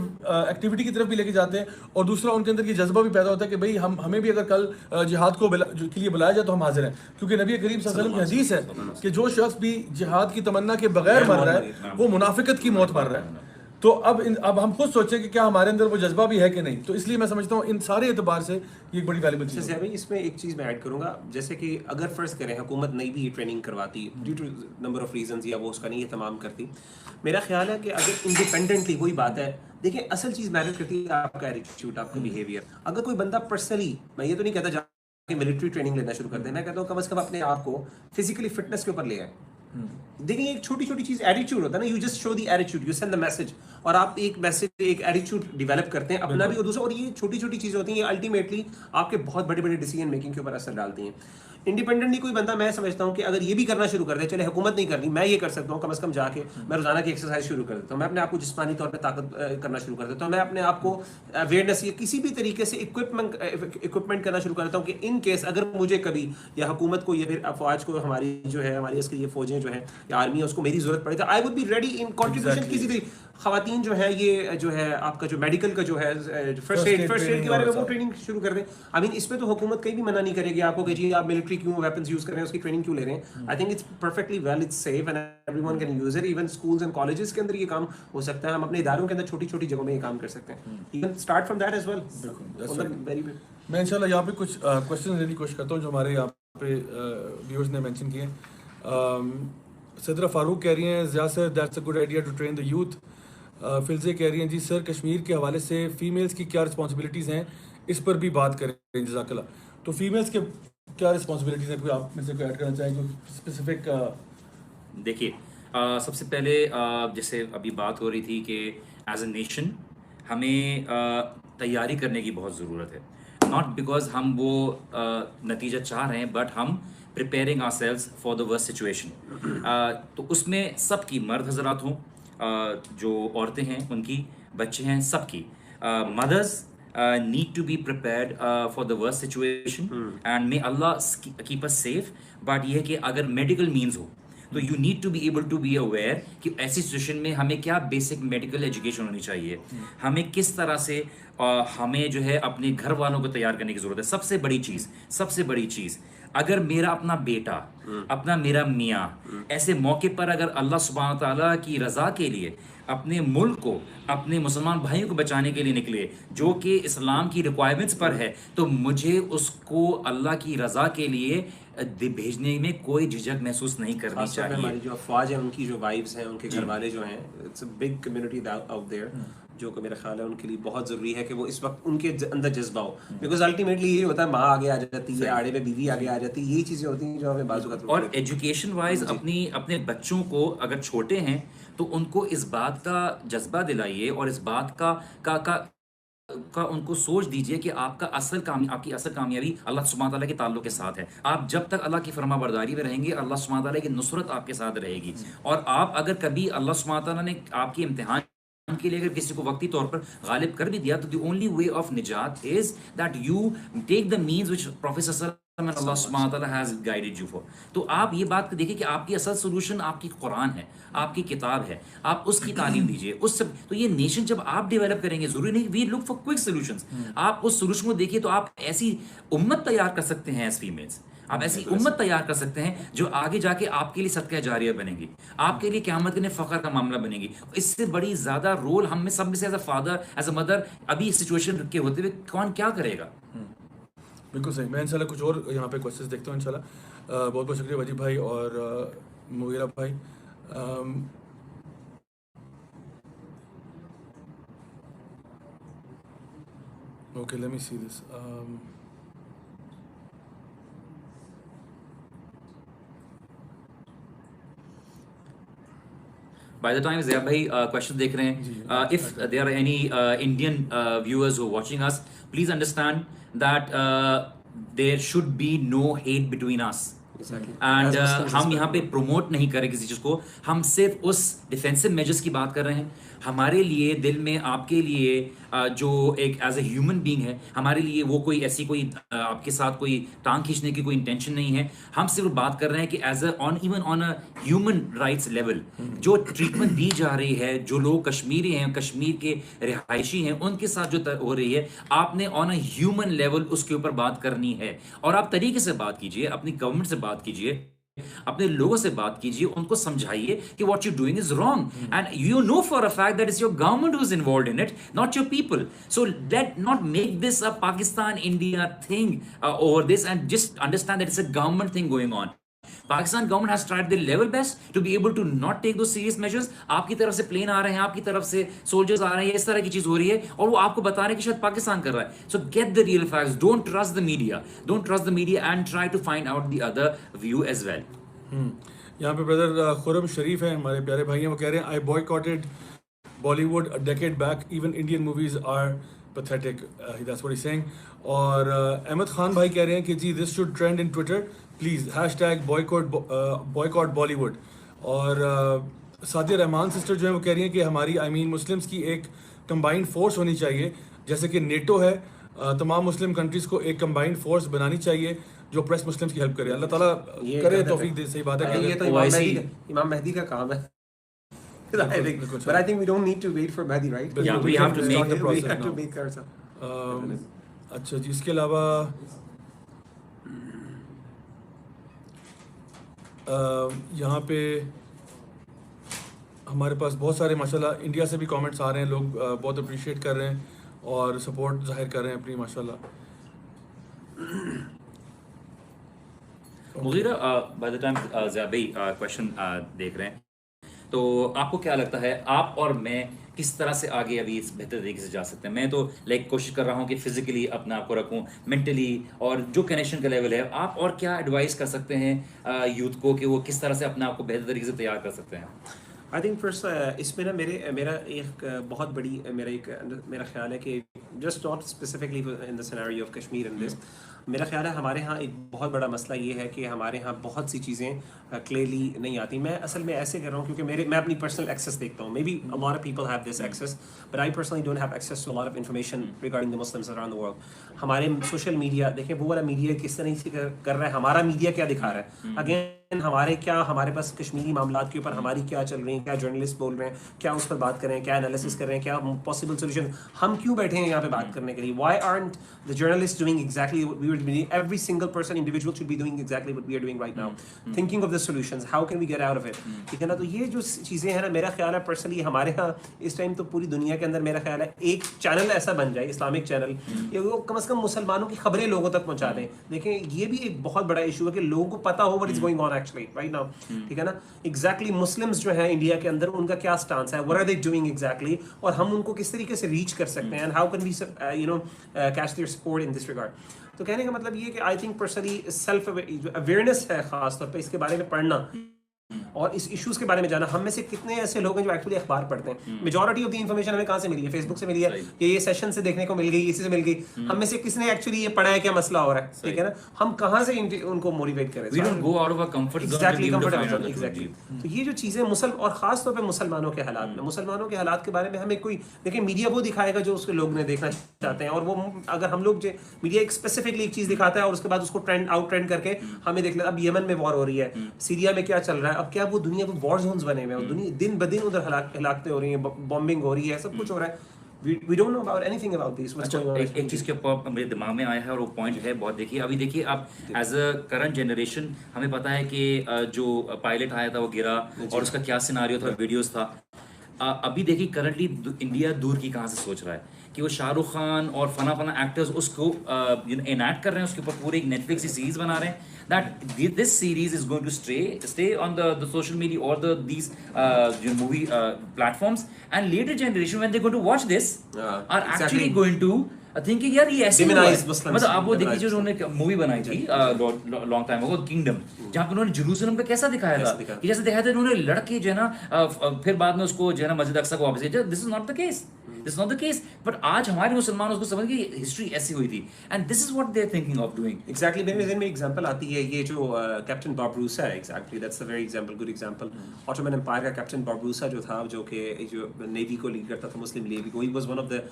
एक्टिविटी की तरफ भी लेके जाते हैं, और दूसरा उनके अंदर ये जज्बा भी पैदा होता है कि भाई हमें भी अगर कल जिहाद के लिए बुलाया जाए तो हम हाजिर हैं, क्योंकि नबी करीम सल्लल्लाहु अलैहि वसल्लम की हदीस है कि जो शख्स भी जिहाद की तमन्ना के बगैर मर रहा है वो मुनाफिकत की मौत मर रहा है। तो अब हम खुद सोचें कि क्या हमारे अंदर वो जज्बा भी है कि नहीं। तो इसलिए मैं समझता हूँ इन सारे एतबार से ये एक बड़ी वैल्यूबल चीज़ है। भाई इसमें एक चीज़ मैं ऐड करूँगा, जैसे कि अगर फ़र्ज़ करें हुकूमत नहीं भी ट्रेनिंग करवाती due to number of reasons, या वो उसका नहीं तमाम करती, मेरा ख्याल है कि अगर इंडिपेंडेंटली, वही बात है, देखिए असल चीज़ मैटर करती है आपका एटीट्यूड, आपका बिहेवियर। अगर कोई बंदा पर्सनली, मैं ये तो नहीं कहता जाके मिलिट्री ट्रेनिंग लेना शुरू कर दें, मैं कहता हूँ कम से कम अपने आप को फिजिकली फिटनेस के ऊपर ले आए। देखिए एक छोटी छोटी चीज एटीट्यूड होता है ना, you just show the attitude, you send the message, और आप एक मैसेज, एक एटीट्यूड डेवलप करते हैं अपना भी और दूसरा, और ये छोटी छोटी चीजें होती हैं, ये अल्टीमेटली आपके बहुत बड़े बड़े डिसीजन मेकिंग के ऊपर असर डालती हैं। इंडिपेंडेंटली कोई बंदा, मैं समझता हूँ कि अगर ये भी करना शुरू कर दे, चले हुकूमत नहीं करनी, मैं ये कर सकता हूँ, कम से कम जाके मैं रोजाना की एक्सरसाइज शुरू कर देता हूँ, मैं अपने आप को जिस्मानी तौर पर ताकत करना शुरू कर देता हूँ, मैं अपने आप को अवेयरनेस या किसी भी तरीके से इक्विपमेंट करना शुरू कर देता हूँ कि इन केस अगर मुझे कभी, या हुकूमत को, या फिर अफवाज को, हमारी जो है हमारी इसके ये फौजें जो है या आर्मी है उसको मेरी जरूरत पड़े तो I would be ready in contribution. किसी भी खवातीन जो है, ये जो है आपका जो मेडिकल का जो है फर्स्ट एड के बारे में वो ट्रेनिंग शुरू कर दें। आई मीन इसमें तो हुकूमत कहीं भी मना नहीं करेगी आपको कि जी आप मिलिट्री क्यों वेपन्स यूज कर रहे हैं, उसकी ट्रेनिंग क्यों ले रहे हैं। आई think it's perfectly well, it's safe and everyone can use it. Even schools and colleges के अंदर ये काम हो सकता है, हम अपने इदारों के अंदर छोटी छोटी जगहों में ये काम कर सकते हैं। Even start from that as well. Very good. मैं इंशाल्लाह यहाँ पे कुछ क्वेश्चन लेने की कोशिश करता हूँ जो हमारे यहाँ पे व्यूअर्स ने मेंशन किए हैं। सदरा फारूक कह रही हैं, Zia sir that's a good idea to train the youth. फिल्जे कह रही हैं, जी सर कश्मीर के हवाले से फ़ीमेल्स की क्या रिस्पॉन्सिबिलिटीज़ हैं, इस पर भी बात करें जज़ाकल्लाह। तो फीमेल्स के क्या रिस्पॉन्सिबिलिटीज़ हैं, कोई आप में से कोई ऐड करना चाहें जो स्पेसिफिक? देखिए सबसे पहले जैसे अभी बात हो रही थी कि एज ए नेशन हमें तैयारी करने की बहुत ज़रूरत है, नॉट बिकॉज हम वो नतीजा चाह रहे हैं, बट हम preparing our selves for the worst situation. तो उसमें सबकी, मर्द हजरात हों, जो औरतें हैं उनकी, बच्चे हैं सबकी, mother's need to be prepared for the worst situation and may Allah keep us safe। But ये है कि अगर मेडिकल मीन्स हो तो you need to be able to be aware कि ऐसी सिचुएशन में हमें क्या बेसिक मेडिकल एजुकेशन होनी चाहिए, हमें किस तरह से हमें जो है अपने घर वालों को तैयार करने की ज़रूरत है। सबसे बड़ी चीज़ अगर मेरा अपना बेटा, अपना मेरा मियाँ ऐसे मौके पर अगर अल्लाह सुब्हानहू तआला की रज़ा के लिए अपने मुल्क को, अपने मुसलमान भाइयों को बचाने के लिए निकले, जो कि इस्लाम की रिक्वायरमेंट्स पर है, तो मुझे उसको अल्लाह की रज़ा के लिए भेजने में कोई झिझक महसूस नहीं करनी चाहिए। हमारी जो अफवाज है, उनकी जो वाइफ्स हैं, उनके घर वाले जो हैं, it's a big community out there, जो कि मेरा ख्याल है उनके लिए बहुत ज़रूरी है कि वो इस वक्त उनके अंदर जज्बा हो, बिकॉज अल्टीमेटली ये होता है, माँ आगे आ जाती है, आड़े में बीवी आगे आ जाती है, यही चीज़ें होती हैं जो हमें बाजू का। और एजुकेशन वाइज अपने बच्चों को अगर छोटे हैं तो उनको इस बात का जज्बा दिलाइए और इस बात का उनको सोच दीजिए कि आपकी असल कामयाबी अल्लाह सुब्हानहू तआला के ताल्लुक के साथ है। आप जब तक अल्लाह की फरमाबरदारी में रहेंगे, अल्लाह सुब्हानहू तआला की नुसरत आपके साथ रहेगी। और आप अगर कभी अल्लाह सुब्हानहू तआला ने आपकी इम्तिहान के लिए अगर किसी को वक्ती तौर पर गालिब कर भी दिया, तो द ओनली वे ऑफ निजात is that you take the means which professor Allah सुब्हानहू व तआला हैज गाइडेड यू फॉर। तो आप ये बात देखिए कि आपकी असल सोल्यूशन आपकी कुरान है, आपकी किताब है, आप उसकी तालीम दीजिए। उस सब तो ये नेशन जब आप डेवलप करेंगे, जरूरी नहीं we look for quick solutions, आप उस सोल्यूशन को देखिए तो आप ऐसी उम्मत तैयार कर सकते हैं एज फीमेल्स, आप ऐसी उम्मत तैयार कर सकते हैं जो आगे जाके आपके लिए सदका जारिया बनेगी, आपके लिए क़यामत के दिन फ़ख्र का मामला बनेगी। इससे बड़ी ज़्यादा रोल हम में सब में से as a father, as a mother, अभी इस सिचुएशन के होते हुए कौन क्या करेगा। बिल्कुल सही। मैं इंशाल्लाह कुछ और यहाँ पे क्वेश्चंस देखता हूँ इंशाल्लाह। बहुत बहुत शुक्रिया वजीब भाई और मुगीरा भाई। Okay, let me see this. By the time Zia bhai question देख रहे हैं, if there are any Indian viewers who are watching us, please understand that there should be no hate between us. Exactly. And As Muslims as हम well. यहाँ पे प्रमोट नहीं कर रहे किसी चीज़ को, हम सिर्फ उस डिफेंसिव मेजर्स की बात कर रहे हैं। हमारे लिए दिल में आपके लिए जो एक एज ए ह्यूमन बीइंग है, हमारे लिए वो कोई ऐसी कोई आपके साथ कोई टांग खींचने की कोई इंटेंशन नहीं है। हम सिर्फ बात कर रहे हैं कि as a on even on a human rights level जो ट्रीटमेंट दी जा रही है, जो लोग कश्मीरी हैं, कश्मीर के रिहायशी हैं, उनके साथ जो हो रही है, आपने ऑन अ ह्यूमन लेवल उसके ऊपर बात करनी है। और आप तरीके से बात कीजिए, अपनी गवर्नमेंट से बात कीजिए, अपने लोगों से बात कीजिए, उनको समझाइए कि what you doing is wrong and you know for a fact that is your government who is involved in it, not your people. So let not make this a Pakistan India thing over this and just understand that it's a government thing going on. Pakistan government has tried their level best to be able to not take those serious measures. आपकी तरफ से प्लेन आ रहे हैं, आपकी तरफ से सोल्जर्स आ रहे हैं, इस तरह की चीज हो रही है और वो आपको बता रहे हैं कि शायद पाकिस्तान कर रहा है। So get the real facts. Don't trust the media. Don't trust the media and try to find out the other view as well. यहाँ पे ब्रदर खुरम शरीफ है, हमारे प्यारे भाई हैं, वो कह रहे हैं I boycotted Bollywood a decade back, even Indian movies are pathetic, that's what he saying. और अहमद खान भाई कह रहे हैं कि जी this should trend in Twitter please, hashtag boycott Bollywood. और सादिया रहमान सिस्टर जो है वो कह रही हैं कि हमारी मुस्लिम्स की एक कंबाइंड फोर्स होनी चाहिए, जैसे कि नेटो है, तमाम मुस्लिम कंट्रीज़ को एक कंबाइंड फोर्स बनानी चाहिए जो प्रेस मुस्लिम्स की हेल्प करे। अल्लाह ताला करे, तौफीक दे। सही बात है, ये तो इमाम महदी का काम है। I think, but I think we don't need to wait for Mahdi, right? Yeah, we have to make the process we have to now. make ourselves. अच्छा जी, इसके अलावा यहाँ पे हमारे पास बहुत सारे माशाल्लाह इंडिया से भी कमेंट्स आ रहे हैं, लोग बहुत अप्रिशिएट कर रहे हैं और सपोर्ट जाहिर कर रहे हैं अपनी माशाल्लाह। मुगीरा, बाय द टाइम ज़ियाबी क्वेश्चन देख रहे हैं, तो आपको क्या लगता है आप और मैं किस तरह से आगे अभी इस बेहतर तरीके से जा सकते हैं? मैं तो कोशिश कर रहा हूँ कि फिजिकली अपने आप को रखूँ, मेंटली, और जो कनेक्शन का लेवल है, आप और क्या एडवाइस कर सकते हैं यूथ को कि वो किस तरह से अपने आप को बेहतर तरीके से तैयार कर सकते हैं? आई थिंक फर्स्ट इसमें ना मेरा एक बहुत बड़ी मेरा ख्याल है कि just not specifically in the scenario of Kashmir in this, मेरा ख्याल है हमारे यहाँ एक बहुत बड़ा मसला ये है कि हमारे यहाँ बहुत सी चीज़ें क्लियरली नहीं आती। मैं असल में ऐसे कर रहा हूँ क्योंकि मैं अपनी पर्सनल एक्सेस देखता हूँ। Maybe a lot of people have this access, but I personally don't have access to a lot of information regarding the Muslims around the world. हमारे सोशल मीडिया देखें, वो वाला मीडिया किस तरह से कर रहा है, हमारा मीडिया क्या दिखा रहा है। अगेन हमारे पास कश्मीरी मामलात के ऊपर हमारी क्या चल रही है, क्या जर्नलिस्ट बोल रहे हैं, क्या उस पर बात कर रहे हैं, क्या एनालिसिस कर रहे हैं, क्या पॉसिबल सोल्यूशन, हम क्यों बैठे हैं यहाँ पे बात करने के लिए? Why aren't the journalist doing exactly what we are doing? Every single person, individual should be doing exactly what we are doing right now, thinking of the solutions, how can we get out of it, ठीक है ना? तो ये जो चीज़ें हैं ना, मेरा ख्याल है पर्सनली हमारे यहाँ इस टाइम तो पूरी दुनिया के अंदर मेरा ख्याल है एक चैनल ऐसा बन जाए, इस्लामिक चैनल, ये वो कम से कम मुसलमानों की खबरें लोगों तक पहुँचा दें। देखें, ये भी एक बहुत बड़ा इशू है कि लोगों को पता हो what is going on actually right now, ठीक है ना? एग्जैक्टली मुस्लिम्स जो है इंडिया के अंदर, उनका क्या स्टांस है, what are they doing exactly, और हम उनको किस तरीके से रीच कर सकते हैं, and how can we catch their support in this regard। तो कहने का मतलब ये कि I think personally self awareness है, खास तौर पे इसके बारे में पढ़ना और इस इश्यूज के बारे में जाना। हम में से कितने ऐसे लोग हैं जो एक्चुअली अखबार पढ़ते हैं? मेजॉरिटी ऑफ द इंफॉर्मेशन हमें कहाँ से मिली है? फेसबुक से मिली है, ये सेशन से देखने को मिल गई, इसी से मिल गई। हम में से किसने एक्चुअली ये पढ़ा है क्या मसला हो रहा है, ठीक है ना? हम कहाँ से उनको मोटिवेट करें? We don't go out of our comfort zone to be able to find out the exactly. truth. तो ये जो चीज़ें और खास तौर पे मुसलमानों के हालात में, मुसलमानों के हालात के बारे में हमें कोई देखिए, मीडिया वो दिखाएगा जो उसके लोग ने देखना चाहते हैं, और वो अगर हम लोग जो मीडिया एक स्पेसिफिकली एक चीज़ दिखाता है और उसके बाद उसको ट्रेंड करके हमें देख ले, अब यमन में वॉर हो रही है, सीरिया में क्या चल रहा है, अब क्या वो दुनिया में वॉर जोन्स बने हुए हैं, दुनिया दिन ब दिन उधर हलाकतें हो रही हैं, बॉम्बिंग हो रही है, सब कुछ हो रहा है। We don't know about anything about this. अच्छा, एक चीज़ के ऊपर मेरे दिमाग में आया है और वो पॉइंट है बहुत। देखिए, अभी देखिए आप एज अ करंट जनरेशन, हमें पता है कि जो पायलट आया था वो गिरा और उसका क्या सिनारियो था, वीडियोस था। अभी देखिए करंटली इंडिया दूर की कहाँ से सोच रहा है कि वो शाहरुख खान और फना एक्टर्स उसको इनैक्ट कर रहे हैं, उसके ऊपर पूरे एक नेटफ्लिक्स की सीरीज बना रहे हैं, that this series is going to stay on the social media or these movie platforms, and later generation when they're going to watch this are actually going to thinking यार ये ऐसे मतलब आप वो देखिए जो उन्होंने मूवी बनाई थी लॉन्ग टाइम अगो, किंगडम, जहाँ पे उन्होंने जेरूसलम का कैसा दिखाया था कि जैसे दिखाया था उन्होंने लड़के जो है ना फिर बाद में उसको जो है ना मस्जिद अक्सा को वापस, this is not the case. This not the case, but आज हमारे मुसलमान उसको समझ गए हिस्ट्री ऐसी हुई थी, and this is what they are thinking of doing. Exactly मेरे जहन में एग्जांपल आती है ये जो कैप्टन बारबरूसा है, exactly that's a very example, good example. Ottoman empire का कैप्टन बारबरूसा जो था, जो कि जो नेवी को लीड करता था, मुस्लिम नेवी को, he was one of the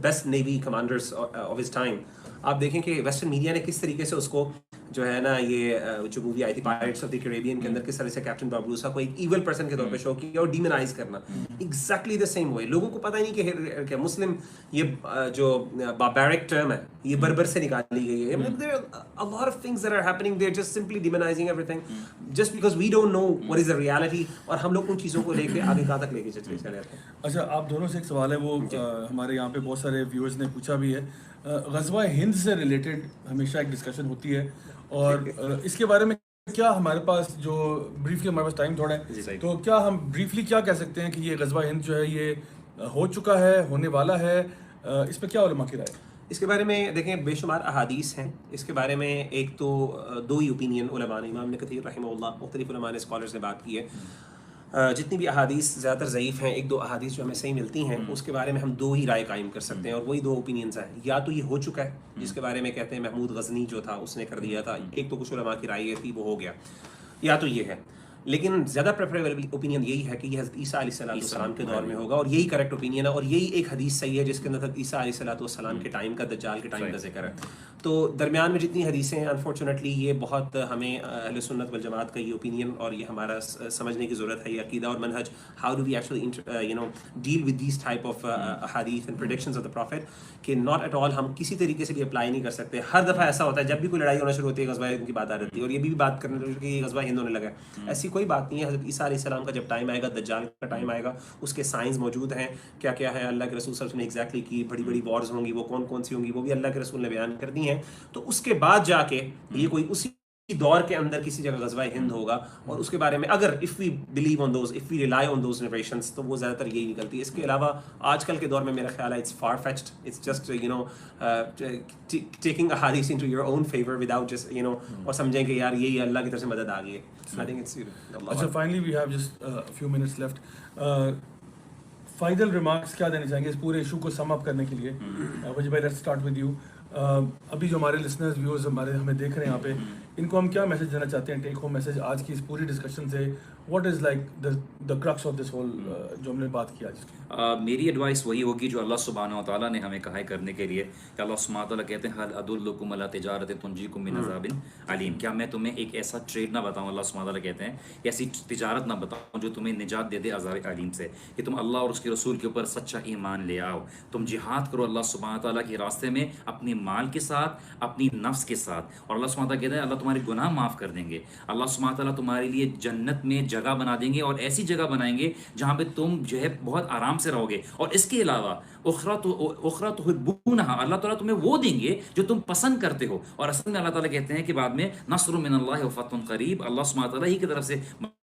best navy commanders of his time. आप देखें कि वेस्टर्न मीडिया ने किस तरीके से उसको जो है ना, ये जो मूवी आई थी पायरेट्स ऑफ द कैरेबियन के अंदर, किस तरह से कैप्टन बारबरूसा को एक इविल पर्सन के तौर पे शो किया और डीमोनाइज करना, एग्जैक्टली द सेम वे। लोगों को पता ही नहीं कि मुस्लिम ये जो बारबैरिक टर्म है ये बर्बर से निकाली गई है। मतलब there are a lot of things that are happening, they are just simply demonising everything just because we don't know what is the reality, और हम लोग उन चीज़ों को लेके आगे कहाँ तक लेके चले जाते हैं। अच्छा, आप दोनों से एक सवाल है, वो हमारे यहाँ पे बहुत सारे व्यूअर्स ने पूछा भी है। ग़ज़वा हिंद से रिलेटेड हमेशा एक डिस्कशन होती है, और इसके बारे में क्या हमारे पास जो ब्रीफली, हमारे पास टाइम थोड़ा है, तो क्या हम ब्रीफली क्या कह सकते हैं कि ये ग़ज़वा हिंद जो है ये हो चुका है, होने वाला है, इस पर क्या उलमा की राय है? इसके बारे में देखें, बेशुमार अहादीस हैं इसके बारे में। एक तो दो ही ओपिनियन उलमा ने, इमाम इब्न कसीर रहमहुल्लाह, मुख्तलिफ उलमा ने, स्कॉलर्स ने बात की है। जितनी भी अहादीस ज़्यादातर ज़यीफ़ हैं, एक दो अहादीस जो हमें सही मिलती हैं, उसके बारे में हम दो ही राय कायम कर सकते हैं, और वही दो ओपिनियंस हैं। या तो ये हो चुका है, जिसके बारे में कहते हैं महमूद गज़नी जो था उसने कर दिया था, एक तो कुछ उलमा की राय ये थी वो हो गया, या तो ये है। लेकिन ज़्यादा प्रेफरेबल ओपिनियन यही है कि ये हज़रत ईसा अलैहिस्सलाम के दौर में होगा, और यही करेक्ट ओपिनियन है, और यही एक हदीस सही है जिसके अंदर ईसा अलैहिस्सलाम के टाइम का, दज्जाल के टाइम का जिक्र है। तो दरमियान में जितनी हदीसें हैं, अनफॉर्चुनेटली ये बहुत हमें अहले सुन्नत वल जमात का ये ओपिनियन, और ये हमारा समझने की ज़रूरत है, ये अकीदा और मनहज, how do we actually deal with these type of हदीस and predictions of the prophet, कि नॉट एट ऑल हम किसी तरीके से भी अप्लाई नहीं कर सकते। हर दफ़ा ऐसा होता है जब भी कोई लड़ाई होना शुरू होती है, ग़ज़वा हिंद की बात आ जाती है, और ये भी बात करने लगे कि ग़ज़वा हिंद होने लगा है। ऐसी कोई बात नहीं है। हज़रत ईसा अलैहिस्सलाम का जब टाइम आएगा, दज्जाल का टाइम आएगा, उसके साइंस मौजूद हैं, क्या क्या है, अल्लाह के रसूल सल्लल्लाहु अलैहि वसल्लम ने एग्जैक्टली की, बड़ी बड़ी वॉर्स होंगी, वो कौन कौन सी होंगी, वो भी अल्लाह के रसूल ने बयान कर दी हैं। तो उसके बाद जाके ये कोई उसी दौर के अंदर किसी जगह ग़ज़वा हिंद होगा, और उसके बारे में अगर if we believe on those, if we rely on those narrations, तो वो ज़्यादातर यही निकलती है। इसके अलावा आजकल के दौर में मेरा ख्याल है it's far fetched, it's just taking a हदीस into your own favour without just और समझें कि यार यही अल्लाह की तरफ से मदद आ गई है। आई थिंक इट्स अच्छा, finally we have just few minutes left. Final remarks क्या देना चाहेंगे इस पूरे इशू को सम अप करने के लिए? वजी भाई, लेट्स स्टार्ट विद यू। अभी जो हमारे लिसनर्स, व्यूअर्स हमारे हमें देख रहे हैं यहाँ पे, इनको हम क्या मैसेज देना चाहते हैं, टेक होम मैसेज आज की इस पूरी डिस्कशन से? What is like the crux of this whole जो हमने बात की आज की? मेरी एडवाइस वही होगी जो अल्लाह सुब्हानहू व तआला ने हमें कहा है करने के लिए, कि अल्लाह सुब्हानहू व तआला कहते हैं, हल अदुल्लुकुम अला तिजारत तुंजीकुम मिन अज़ाबिन अलीम, क्या मैं तुम्हें एक ऐसा ट्रेड ना बताऊं, अल्लाह सुब्हानहू व तआला कहते हैं, ऐसी तिजारत ना बताऊं जो तुम्हें निजात दे दे अज़ाब अलीम से, कि तुम अल्लाह और उसके रसूल के ऊपर सच्चा ईमान ले आओ, तुम जिहाद करो अल्लाह सुब्हानहू व तआला के रास्ते में, अपने माल के साथ, अपनी नफ्स के साथ, और अल्लाह सुब्हानहू व तआला कहते हैं अल्लाह तुम्हारे गुनाह माफ़ कर देंगे, अल्लाह सुब्हानहू व तआला तुम्हारे लिए जन्नत में जगह बना देंगे, और ऐसी जगह बनाएंगे जहाँ पे तुम जो है बहुत आराम से रहोगे, और इसके अलावा उखरा तुहिब्बूनहा, अल्लाह ताला तुम्हें वो देंगे जो तुम पसंद करते हो। और असल में अल्लाह ताला कहते हैं कि बाद में नस्रुम मिनल्लाहि व फतहुन करीब, अल्लाह सुब्हानहू व तआला ही की तरफ से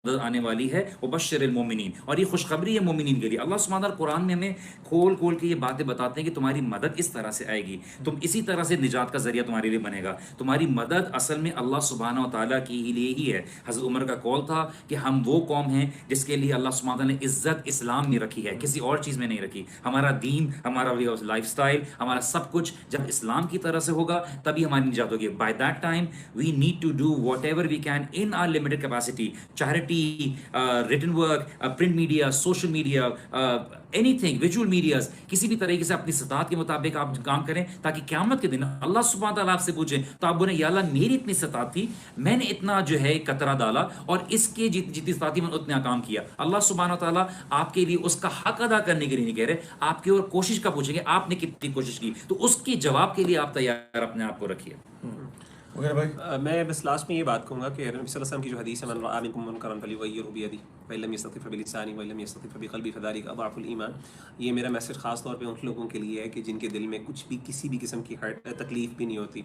मदद आने वाली है, और बश्शिरिल मोमिनीन, और ये खुशखबरी है मोमिनीन के लिए। अल्लाह सुब्हानहू व तआला कुरान में हमें खोल खोल के ये बातें बताते हैं कि तुम्हारी मदद इस तरह से आएगी, तुम इसी तरह से निजात का जरिया तुम्हारे लिए बनेगा। तुम्हारी मदद असल में अल्लाह सुब्हानहू व तआला की ही लिए ही है। हज़रत उमर का कौल था कि हम वो कौम हैं जिसके लिए अल्लाह सुब्हानहू व तआला ने इज्जत इस्लाम में रखी है, किसी और चीज़ में नहीं रखी। हमारा दीन, हमारा लाइफ स्टाइल, हमारा सब कुछ जब इस्लाम की तरह से होगा तभी हमारी निजात होगी। By that time we need to do whatever we can in our limited capacity, charity, written work, print media, social media, anything, visual medias, किसी भी तरीके से अपनी इस्तात के मुताबिक आप काम करें, ताकि क़यामत के दिन अल्लाह सुब्हानहू व तआला आपसे पूछे तो आप बोलें, या अल्लाह मेरी इतनी इस्तात थी, मैंने इतना जो है कतरा डाला, और इसके जितनी इस्तात थी मैंने उतना काम किया। अल्लाह सुब्हानहू व तआला आपके लिए उसका हक अदा करने के लिए नहीं कह रहे, आपकी और कोशिश का पूछेंगे आपने कितनी कोशिश की, तो उसके जवाब के लिए आप तैयार अपने आप को रखिए। मैं बस लास्ट में ये बात कहूँगा कि नबी सल्लल्लाहु अलैहि वसल्लम की जो हदीस है, मन रआ मिनकुम मुनकरन फलियुग़य्यिरहु बियदिही व इन लम यस्ततिअ फबिलिसानिही व इन लम यस्ततिअ फबिक़ल्बिही फ़ज़ालिका अज़अफ़ुल ईमान। ये मेरा मैसेज ख़ास तौर पे उन लोगों के लिए है कि जिनके दिल में कुछ भी, किसी भी किस्म की तकलीफ भी नहीं होती,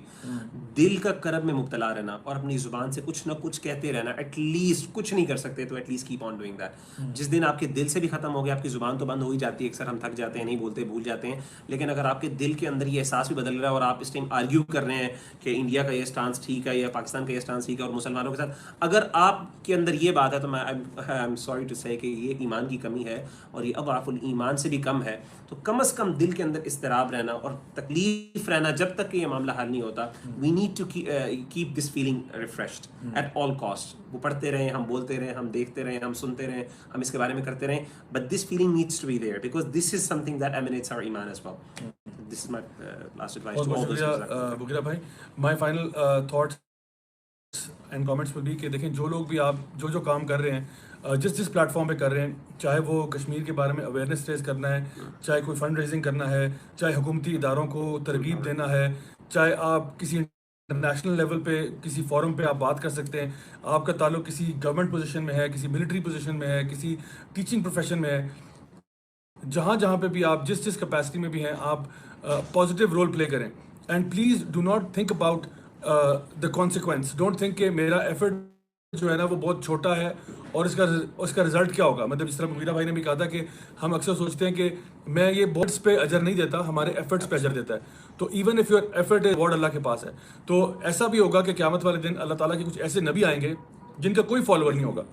दिल का करब में मुब्तला रहना और अपनी ज़ुबान से कुछ ना कुछ कहते रहना, एटलीस्ट कुछ नहीं कर सकते तो at least keep on doing that. जिस दिन आपके दिल से भी ख़त्म हो गया, आपकी ज़ुबान तो बंद हो ही जाती है, अक्सर हम थक जाते हैं, नहीं बोलते, भूल जाते हैं, लेकिन अगर आपके दिल के अंदर ये एहसास भी बदल रहा है और आप इस टाइम आर्ग्यू कर रहे हैं कि इंडिया का ये स्टांस ठीक है या पाकिस्तान का ये स्टांस ठीक है और मुसलमानों के साथ, अगर आपके अंदर ये बात है, तो मैं I am am sorry to say कि ये ईमान की कमी है और ये अज़अफ़ुल ईमान से भी कम है, तो कम अज़ कम दिल के अंदर इज़्तिराब रहना और तकलीफ रहना जब तक कि ये मामला हल नहीं होता। We need to keep this feeling refreshed at all cost. वो पढ़ते रहें, हम बोलते रहें, हम देखते रहें, हम सुनते रहें, हम इसके बारे में करते रहें, but this feeling needs to be there because this is something that emanates our ईमान as well. This is my last advice बहुत टू बहुत ऑल शुक्रिया मुगीरा भाई। My final thoughts and comments will be कि देखें, जो लोग भी आप जो काम कर रहे हैं, जिस प्लेटफॉर्म पे कर रहे हैं, चाहे वो कश्मीर के बारे में अवेयरनेस रेज करना है, चाहे कोई फंड रेजिंग करना है, चाहे हुकूमती इदारों को तरगीब देना है, चाहे आप किसी इंटरनेशनल लेवल पे किसी फोरम पे आप बात कर सकते हैं, आपका ताल्लुक किसी गवर्नमेंट पोजीशन में है, किसी मिलिट्री पोजीशन में है, किसी टीचिंग प्रोफेशन में है, जहाँ पे भी आप जिस कैपेसिटी में भी हैं, आप पॉजिटिव रोल प्ले करें। And please do not think about the consequence. Don't think कि मेरा एफर्ट जो है ना वो बहुत छोटा है और उसका रिजल्ट क्या होगा। मतलब जिस तरह मुगीरा भाई ने भी कहा था कि हम अक्सर सोचते हैं कि मैं ये बोर्ड्स पे अजर नहीं देता, हमारे एफर्ट्स पे अजर देता है। तो even if your effort is Allah के पास है, तो ऐसा भी होगा कि क़यामत वाले दिन अल्लाह ताला के कुछ ऐसे नबी आएंगे जिनका कोई फॉलोअर नहीं होगा,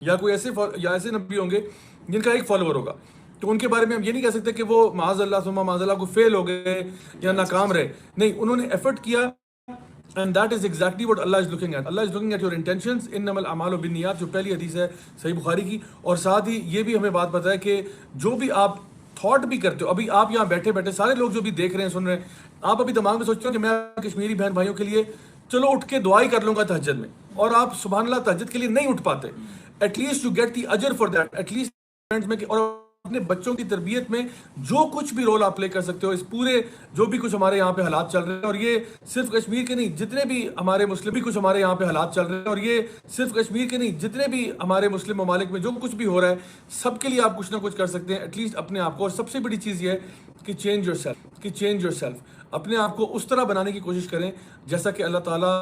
या कोई ऐसे नबी होंगे जिनका एक फॉलोअर होगा। तो उनके बारे में हम ये नहीं कह सकते कि वो माज़अल्लाह को फेल हो गए या नाकाम रहे। नहीं, उन्होंने एफर्ट किया, and that is exactly what Allah is looking at. Allah is looking at your intentions, इन्नमल अमालु बिन्नियात, जो पहली हदीस है सही बुखारी की। और साथ ही ये भी हमें बात पता है कि जो भी आप थॉट भी करते हो, अभी आप यहाँ बैठे बैठे सारे लोग जो भी देख रहे हैं, सुन रहे हैं, आप अभी दिमाग में सोचते हो कि मैं कश्मीरी बहन भाइयों के लिए चलो उठ के दुआ ही कर लूंगा तहज्जुद में, और आप सुभान अल्लाह तहज्जुद के लिए नहीं उठ पाते। एटलीस्ट यू गेट दी अजर फॉर दैट, एटलीस्ट में। और अपने बच्चों की तरबियत में जो कुछ भी रोल आप प्ले कर सकते हो, इस पूरे जो भी कुछ हमारे यहाँ पे हालात चल रहे हैं, और ये सिर्फ कश्मीर के नहीं, जितने भी हमारे मुस्लिम भी कुछ हमारे यहाँ पे हालात चल रहे हैं, और ये सिर्फ कश्मीर के नहीं, जितने भी हमारे मुस्लिम ममालिक में जो कुछ भी हो रहा है, सबके लिए आप कुछ ना कुछ कर सकते हैं, एटलीस्ट अपने आप को। और सबसे बड़ी चीज़ ये है कि चेंज योरसेल्फ, अपने आप को उस तरह बनाने की कोशिश करें जैसा कि अल्लाह ताला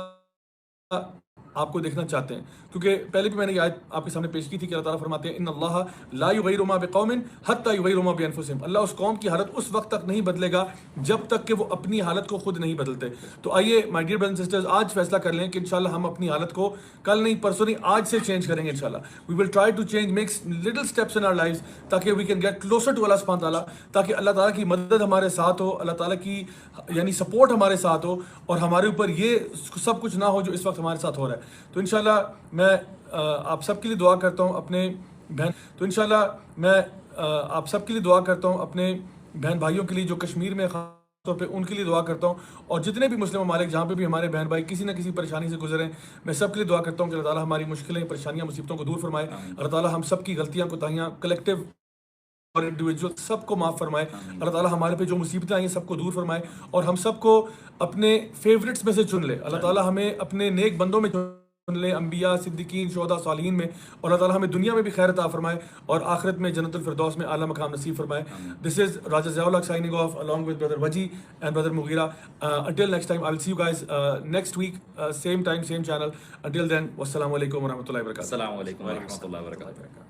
आपको देखना चाहते हैं। क्योंकि पहले भी मैंने ये आयत आपके सामने पेश की थी कि अल्लाह ताला फरमाते हैं, इन्नल्लाह ला युगय्यिरु मा बिक़ौमिन हत्ता युगय्यिरु मा बिअनफुसिहिम। अल्लाह उस कौम की हालत उस वक्त तक नहीं बदलेगा जब तक कि वो अपनी हालत को खुद नहीं बदलते। तो आइए my dear brothers and sisters, आज फैसला कर लें कि इंशाल्लाह हम अपनी हालत को कल नहीं, परसों नहीं, आज से चेंज करेंगे इंशाल्लाह। We will try to change, make little steps in our lives, ताकि we can get closer to Allah सुब्हानहू व तआला, ताकि अल्लाह ताला की मदद हमारे साथ हो, अल्लाह ताला की यानी सपोर्ट हमारे साथ हो, और हमारे ऊपर ये सब कुछ ना हो जो इस वक्त हमारे साथ हो रहा है। तो इंशाल्लाह मैं आप सबके लिए दुआ करता हूँ अपने बहन भाइयों के लिए जो कश्मीर में खास तौर पे उनके लिए दुआ करता हूँ, और जितने भी मुस्लिम ममालिक जहाँ पे भी हमारे बहन भाई किसी न किसी परेशानी से गुजरें, मैं सबके लिए दुआ करता हूँ कि अल्लाह ताला हमारी मुश्किलें, परेशानियाँ, मुसीबतों को दूर फरमाए। अल्लाह ताला हम सब की गलतियाँ, कोताहियाँ, कलेक्टिव और इंडिविजुअल सबको माफ़ फरमाए। अल्लाह ताला हमारे पे जो मुसीबतें आई हैं सबको दूर फरमाए, और हम सबको अपने फेवरेट्स में से चुन ले। अल्लाह ताला हमें अपने नेक बंदों में चुन ले, अंबिया, सिद्दीकीन, शुहदा, सालिहीन में। और अल्लाह ताला हमें दुनिया में भी खैर अता फरमाए और आखिरत में जन्नतुल फिरदौस में आला मकाम नसीब फरमाए। This is Raja Ziaul Haq signing off along with brother Waji and brother Mughira. Until next time, I will see you guys next week, same time, same channel. Until then, wassalamu alaikum warahmatullahi wabarakatuh. अस्सलाम वालेकुम व रहमतुल्लाहि व बरकातहू।